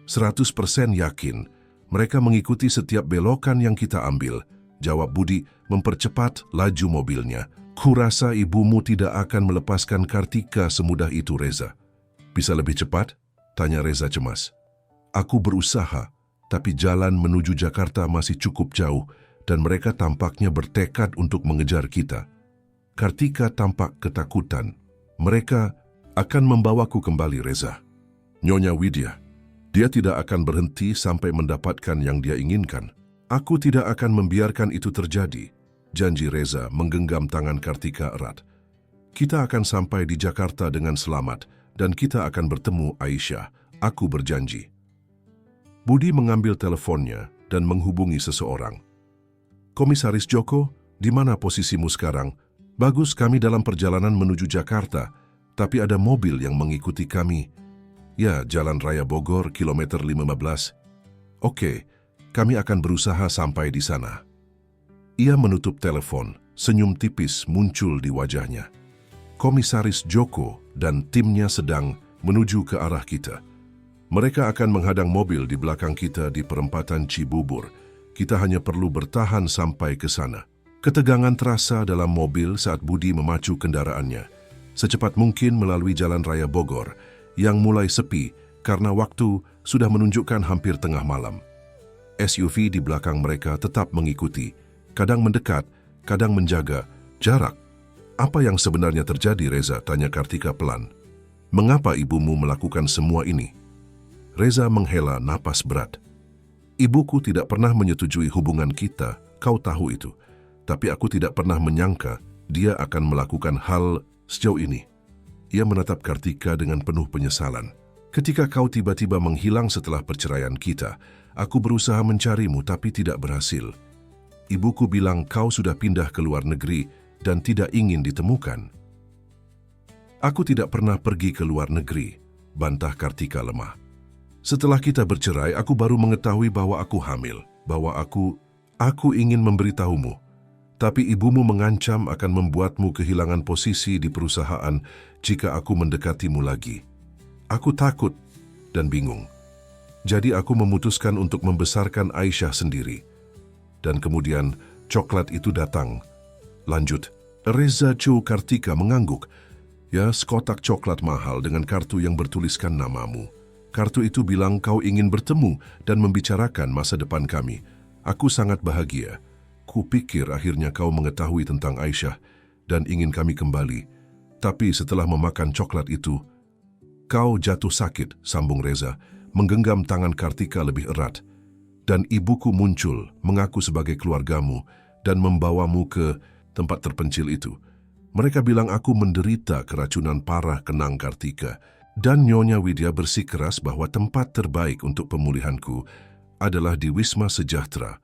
100% yakin. Mereka mengikuti setiap belokan yang kita ambil, jawab Budi mempercepat laju mobilnya. Kurasa ibumu tidak akan melepaskan Kartika semudah itu, Reza. Bisa lebih cepat? Tanya Reza cemas. Aku berusaha, tapi jalan menuju Jakarta masih cukup jauh dan mereka tampaknya bertekad untuk mengejar kita. Kartika tampak ketakutan. Mereka akan membawaku kembali, Reza. Nyonya Widya, dia tidak akan berhenti sampai mendapatkan yang dia inginkan. Aku tidak akan membiarkan itu terjadi, janji Reza menggenggam tangan Kartika erat. Kita akan sampai di Jakarta dengan selamat dan kita akan bertemu Aisyah. Aku berjanji. Budi mengambil teleponnya dan menghubungi seseorang. Komisaris Joko, di mana posisimu sekarang? Bagus, kami dalam perjalanan menuju Jakarta, tapi ada mobil yang mengikuti kami. Ya, Jalan Raya Bogor, kilometer 15. Oke, kami akan berusaha sampai di sana. Ia menutup telepon, senyum tipis muncul di wajahnya. Komisaris Joko dan timnya sedang menuju ke arah kita. Mereka akan menghadang mobil di belakang kita di perempatan Cibubur. Kita hanya perlu bertahan sampai ke sana. Ketegangan terasa dalam mobil saat Budi memacu kendaraannya secepat mungkin melalui jalan raya Bogor yang mulai sepi karena waktu sudah menunjukkan hampir tengah malam. SUV di belakang mereka tetap mengikuti, kadang mendekat, kadang menjaga jarak. "Apa yang sebenarnya terjadi, Reza?" tanya Kartika pelan. "Mengapa ibumu melakukan semua ini?" Reza menghela napas berat. "Ibuku tidak pernah menyetujui hubungan kita, kau tahu itu. Tapi aku tidak pernah menyangka dia akan melakukan hal sejauh ini." Ia menatap Kartika dengan penuh penyesalan. "Ketika kau tiba-tiba menghilang setelah perceraian kita, aku berusaha mencarimu tapi tidak berhasil. Ibuku bilang kau sudah pindah ke luar negeri dan tidak ingin ditemukan." "Aku tidak pernah pergi ke luar negeri," bantah Kartika lemah. "Setelah kita bercerai, aku baru mengetahui bahwa aku hamil, bahwa aku ingin memberitahumu. Tapi ibumu mengancam akan membuatmu kehilangan posisi di perusahaan jika aku mendekatimu lagi. Aku takut dan bingung. Jadi aku memutuskan untuk membesarkan Aisyah sendiri. Dan kemudian coklat itu datang." Lanjut, Reza Cho Kartika mengangguk. "Ya, sekotak coklat mahal dengan kartu yang bertuliskan namamu. Kartu itu bilang kau ingin bertemu dan membicarakan masa depan kami. Aku sangat bahagia. Kupikir akhirnya kau mengetahui tentang Aisyah dan ingin kami kembali. Tapi setelah memakan coklat itu, kau jatuh sakit," sambung Reza, menggenggam tangan Kartika lebih erat. "Dan ibuku muncul, mengaku sebagai keluargamu dan membawamu ke tempat terpencil itu. Mereka bilang aku menderita keracunan parah," kenang Kartika. "Dan Nyonya Widya bersikeras bahwa tempat terbaik untuk pemulihanku adalah di Wisma Sejahtera.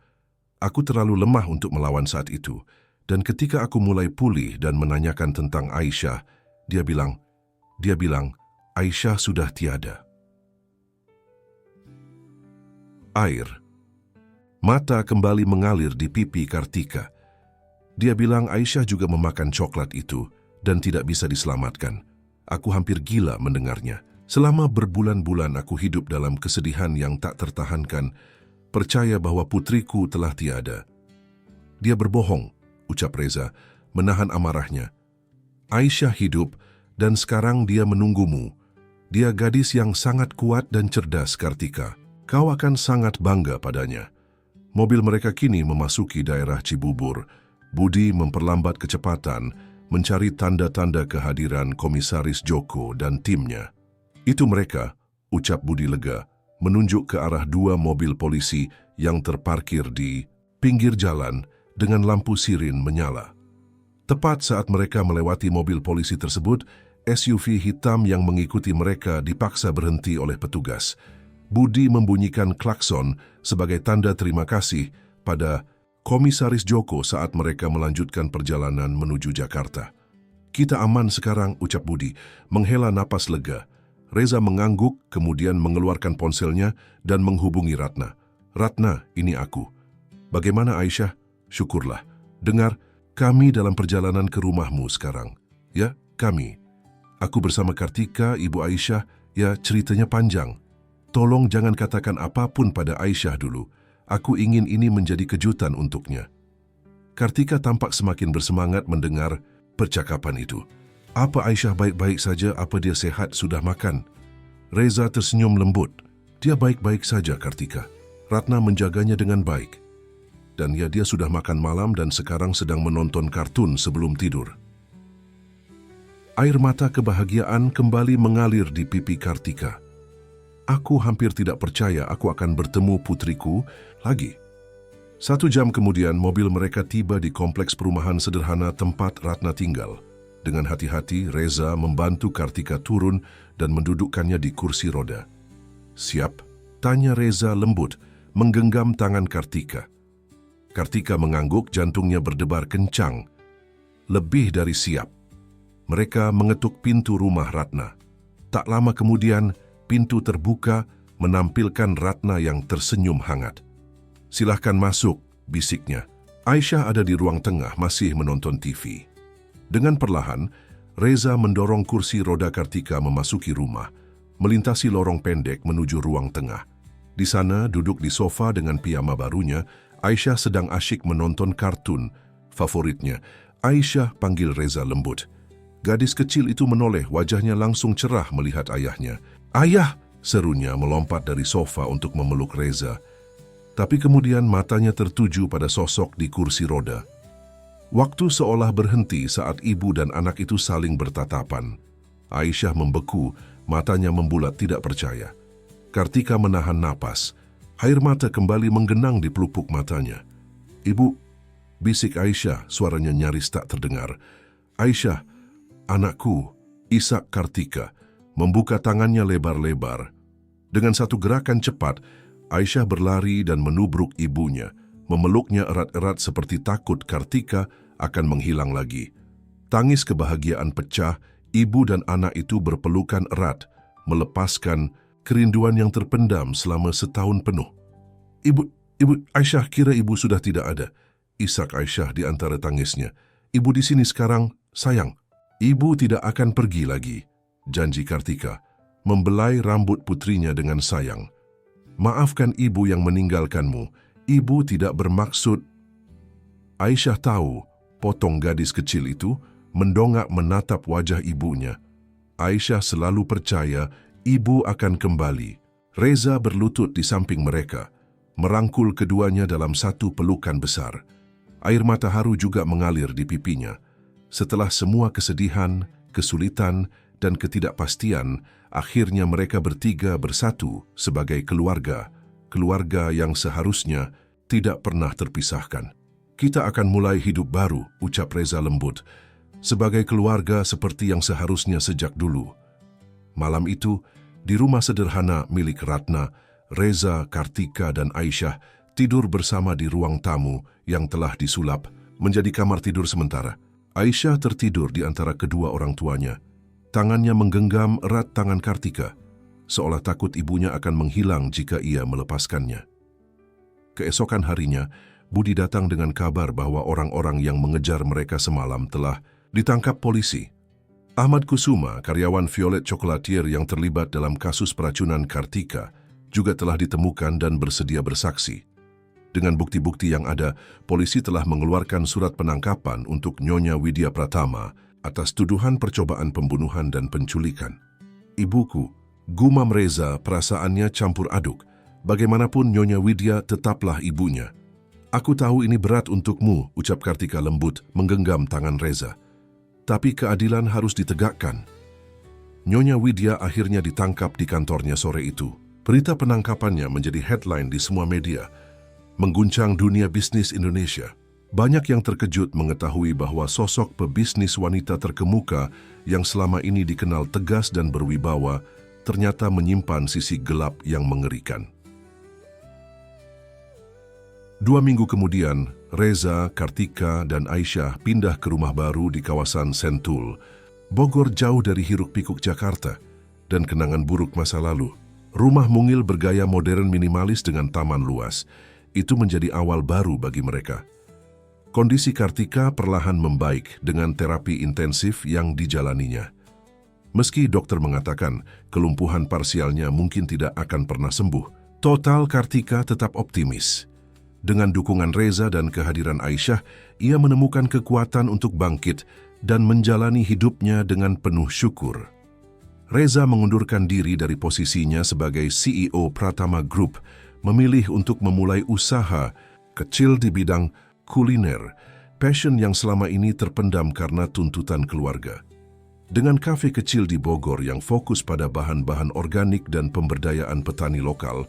Aku terlalu lemah untuk melawan saat itu. Dan ketika aku mulai pulih dan menanyakan tentang Aisyah, dia bilang, Aisyah sudah tiada." Air. Mata kembali mengalir di pipi Kartika. Dia bilang Aisyah juga memakan coklat itu dan tidak bisa diselamatkan. Aku hampir gila mendengarnya. Selama berbulan-bulan aku hidup dalam kesedihan yang tak tertahankan, percaya bahwa putriku telah tiada. "Dia berbohong," ucap Reza, menahan amarahnya. "Aisyah hidup dan sekarang dia menunggumu. Dia gadis yang sangat kuat dan cerdas, Kartika. Kau akan sangat bangga padanya." Mobil mereka kini memasuki daerah Cibubur. Budi memperlambat kecepatan, mencari tanda-tanda kehadiran Komisaris Joko dan timnya. "Itu mereka," ucap Budi lega, menunjuk ke arah 2 mobil polisi yang terparkir di pinggir jalan dengan lampu sirin menyala. Tepat saat mereka melewati mobil polisi tersebut, SUV hitam yang mengikuti mereka dipaksa berhenti oleh petugas. Budi membunyikan klakson sebagai tanda terima kasih pada Komisaris Joko saat mereka melanjutkan perjalanan menuju Jakarta. "Kita aman sekarang," ucap Budi, menghela napas lega. Reza mengangguk, kemudian mengeluarkan ponselnya dan menghubungi Ratna. "Ratna, ini aku. Bagaimana Aisyah?" "Syukurlah. Dengar, kami dalam perjalanan ke rumahmu sekarang." "Ya, kami. Aku bersama Kartika, Ibu Aisyah. Ya, ceritanya panjang. Tolong jangan katakan apapun pada Aisyah dulu. Aku ingin ini menjadi kejutan untuknya." Kartika tampak semakin bersemangat mendengar percakapan itu. "Apa Aisyah baik-baik saja? Apa dia sehat? Sudah makan?" Reza tersenyum lembut. "Dia baik-baik saja, Kartika. Ratna menjaganya dengan baik. Dan ya, dia sudah makan malam dan sekarang sedang menonton kartun sebelum tidur." Air mata kebahagiaan kembali mengalir di pipi Kartika. "Aku hampir tidak percaya aku akan bertemu putriku lagi." 1 jam kemudian, mobil mereka tiba di kompleks perumahan sederhana tempat Ratna tinggal. Dengan hati-hati, Reza membantu Kartika turun dan mendudukkannya di kursi roda. "Siap?" tanya Reza lembut, menggenggam tangan Kartika. Kartika mengangguk, jantungnya berdebar kencang. Lebih dari siap. Mereka mengetuk pintu rumah Ratna. Tak lama kemudian, pintu terbuka menampilkan Ratna yang tersenyum hangat. "Silahkan masuk," bisiknya. Aisyah ada di ruang tengah masih menonton TV. Dengan perlahan, Reza mendorong kursi roda Kartika memasuki rumah, melintasi lorong pendek menuju ruang tengah. Di sana, duduk di sofa dengan piyama barunya, Aisyah sedang asyik menonton kartun, favoritnya. Aisyah panggil Reza lembut. Gadis kecil itu menoleh, wajahnya langsung cerah melihat ayahnya. "Ayah!" serunya melompat dari sofa untuk memeluk Reza. Tapi kemudian matanya tertuju pada sosok di kursi roda. Waktu seolah berhenti saat ibu dan anak itu saling bertatapan. Aisyah membeku, matanya membulat tidak percaya. Kartika menahan napas. Air mata kembali menggenang di pelupuk matanya. "Ibu," bisik Aisyah, suaranya nyaris tak terdengar. "Aisyah, anakku." Ishak Kartika membuka tangannya lebar-lebar. Dengan satu gerakan cepat, Aisyah berlari dan menubruk ibunya, memeluknya erat-erat seperti takut Kartika akan menghilang lagi. Tangis kebahagiaan pecah, ibu dan anak itu berpelukan erat, melepaskan kerinduan yang terpendam selama setahun penuh. Ibu, Aisyah kira ibu sudah tidak ada." Isak Aisyah di antara tangisnya. "Ibu di sini sekarang, sayang." "Ibu tidak akan pergi lagi," janji Kartika, membelai rambut putrinya dengan sayang. "Maafkan ibu yang meninggalkanmu. Ibu tidak bermaksud." Aisyah tahu, potong gadis kecil itu mendongak menatap wajah ibunya. Aisyah selalu percaya ibu akan kembali. Reza berlutut di samping mereka, merangkul keduanya dalam satu pelukan besar. Air mata haru juga mengalir di pipinya. Setelah semua kesedihan, kesulitan, dan ketidakpastian, akhirnya mereka bertiga bersatu sebagai keluarga. Keluarga yang seharusnya tidak pernah terpisahkan. "Kita akan mulai hidup baru," ucap Reza lembut. "Sebagai keluarga seperti yang seharusnya sejak dulu." Malam itu, di rumah sederhana milik Ratna, Reza, Kartika, dan Aisyah tidur bersama di ruang tamu yang telah disulap menjadi kamar tidur sementara. Aisyah tertidur di antara kedua orang tuanya. Tangannya menggenggam erat tangan Kartika, seolah takut ibunya akan menghilang jika ia melepaskannya. Keesokan harinya, Budi datang dengan kabar bahwa orang-orang yang mengejar mereka semalam telah ditangkap polisi. Ahmad Kusuma, karyawan Violet Chocolatier yang terlibat dalam kasus peracunan Kartika, juga telah ditemukan dan bersedia bersaksi. Dengan bukti-bukti yang ada, polisi telah mengeluarkan surat penangkapan untuk Nyonya Widya Pratama atas tuduhan percobaan pembunuhan dan penculikan. "Ibuku," gumam Reza, perasaannya campur aduk. "Bagaimanapun Nyonya Widya tetaplah ibunya." "Aku tahu ini berat untukmu," ucap Kartika lembut, menggenggam tangan Reza. "Tapi keadilan harus ditegakkan." Nyonya Widya akhirnya ditangkap di kantornya sore itu. Berita penangkapannya menjadi headline di semua media, mengguncang dunia bisnis Indonesia. Banyak yang terkejut mengetahui bahwa sosok pebisnis wanita terkemuka yang selama ini dikenal tegas dan berwibawa ternyata menyimpan sisi gelap yang mengerikan. 2 minggu kemudian, Reza, Kartika, dan Aisyah pindah ke rumah baru di kawasan Sentul. Bogor jauh dari hiruk-pikuk Jakarta dan kenangan buruk masa lalu. Rumah mungil bergaya modern minimalis dengan taman luas. Itu menjadi awal baru bagi mereka. Kondisi Kartika perlahan membaik dengan terapi intensif yang dijalaninya. Meski dokter mengatakan kelumpuhan parsialnya mungkin tidak akan pernah sembuh, total Kartika tetap optimis. Dengan dukungan Reza dan kehadiran Aisyah, ia menemukan kekuatan untuk bangkit dan menjalani hidupnya dengan penuh syukur. Reza mengundurkan diri dari posisinya sebagai CEO Pratama Group, memilih untuk memulai usaha kecil di bidang kuliner, passion yang selama ini terpendam karena tuntutan keluarga. Dengan kafe kecil di Bogor yang fokus pada bahan-bahan organik dan pemberdayaan petani lokal,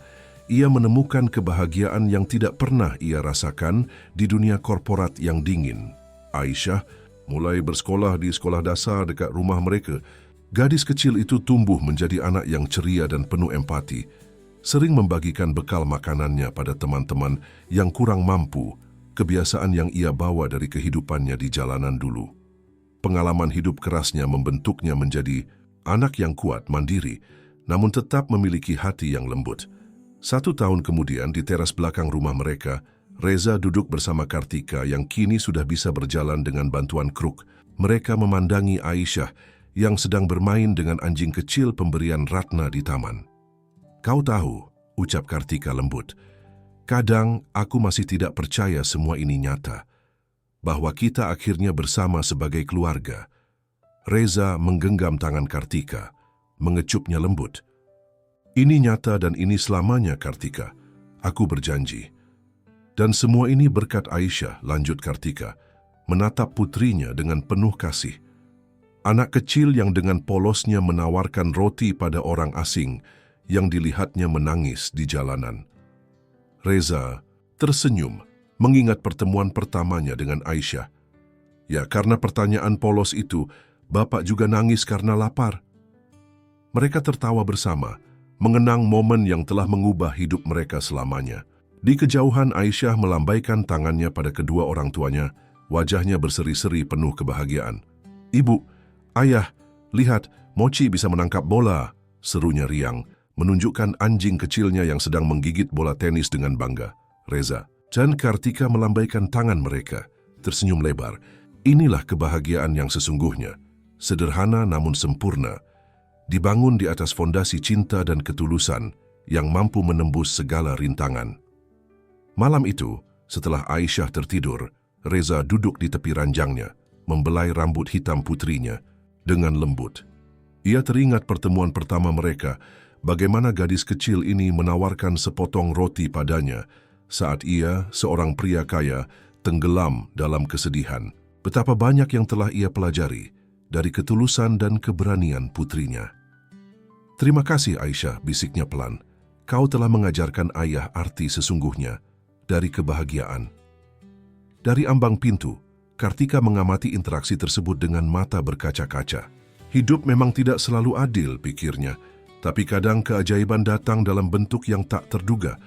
ia menemukan kebahagiaan yang tidak pernah ia rasakan di dunia korporat yang dingin. Aisyah mulai bersekolah di sekolah dasar dekat rumah mereka. Gadis kecil itu tumbuh menjadi anak yang ceria dan penuh empati, sering membagikan bekal makanannya pada teman-teman yang kurang mampu, kebiasaan yang ia bawa dari kehidupannya di jalanan dulu. Pengalaman hidup kerasnya membentuknya menjadi anak yang kuat, mandiri, namun tetap memiliki hati yang lembut. 1 tahun kemudian di teras belakang rumah mereka, Reza duduk bersama Kartika yang kini sudah bisa berjalan dengan bantuan kruk. Mereka memandangi Aisyah yang sedang bermain dengan anjing kecil pemberian Ratna di taman. "Kau tahu," ucap Kartika lembut, "kadang aku masih tidak percaya semua ini nyata. bahwa kita akhirnya bersama sebagai keluarga. Reza menggenggam tangan Kartika, mengecupnya lembut. Ini nyata dan ini selamanya, Kartika. Aku berjanji. Dan semua ini berkat Aisyah, lanjut Kartika, menatap putrinya dengan penuh kasih. Anak kecil yang dengan polosnya menawarkan roti pada orang asing yang dilihatnya menangis di jalanan. Reza tersenyum mengingat pertemuan pertamanya dengan Aisyah. Ya, karena pertanyaan polos itu, Bapak juga nangis karena lapar. Mereka tertawa bersama, mengenang momen yang telah mengubah hidup mereka selamanya. Di kejauhan, Aisyah melambaikan tangannya pada kedua orang tuanya, wajahnya berseri-seri penuh kebahagiaan. Ibu, ayah, lihat, Mochi bisa menangkap bola, serunya riang, menunjukkan anjing kecilnya yang sedang menggigit bola tenis dengan bangga. Reza dan Kartika melambaikan tangan mereka, tersenyum lebar. Inilah kebahagiaan yang sesungguhnya, sederhana namun sempurna, dibangun di atas fondasi cinta dan ketulusan yang mampu menembus segala rintangan. Malam itu, setelah Aisyah tertidur, Reza duduk di tepi ranjangnya, membelai rambut hitam putrinya dengan lembut. Ia teringat pertemuan pertama mereka, bagaimana gadis kecil ini menawarkan sepotong roti padanya saat ia, seorang pria kaya, tenggelam dalam kesedihan. Betapa banyak yang telah ia pelajari dari ketulusan dan keberanian putrinya. Terima kasih Aisyah, bisiknya pelan. Kau telah mengajarkan ayah arti sesungguhnya dari kebahagiaan. Dari ambang pintu, Kartika mengamati interaksi tersebut dengan mata berkaca-kaca. Hidup memang tidak selalu adil, pikirnya, tapi kadang keajaiban datang dalam bentuk yang tak terduga,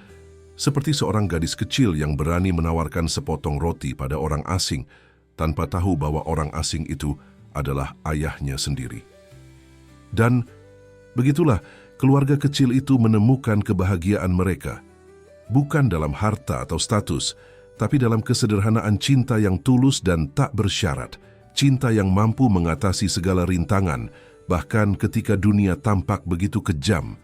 seperti seorang gadis kecil yang berani menawarkan sepotong roti pada orang asing tanpa tahu bahwa orang asing itu adalah ayahnya sendiri. Dan begitulah keluarga kecil itu menemukan kebahagiaan mereka, bukan dalam harta atau status, tapi dalam kesederhanaan cinta yang tulus dan tak bersyarat, cinta yang mampu mengatasi segala rintangan, bahkan ketika dunia tampak begitu kejam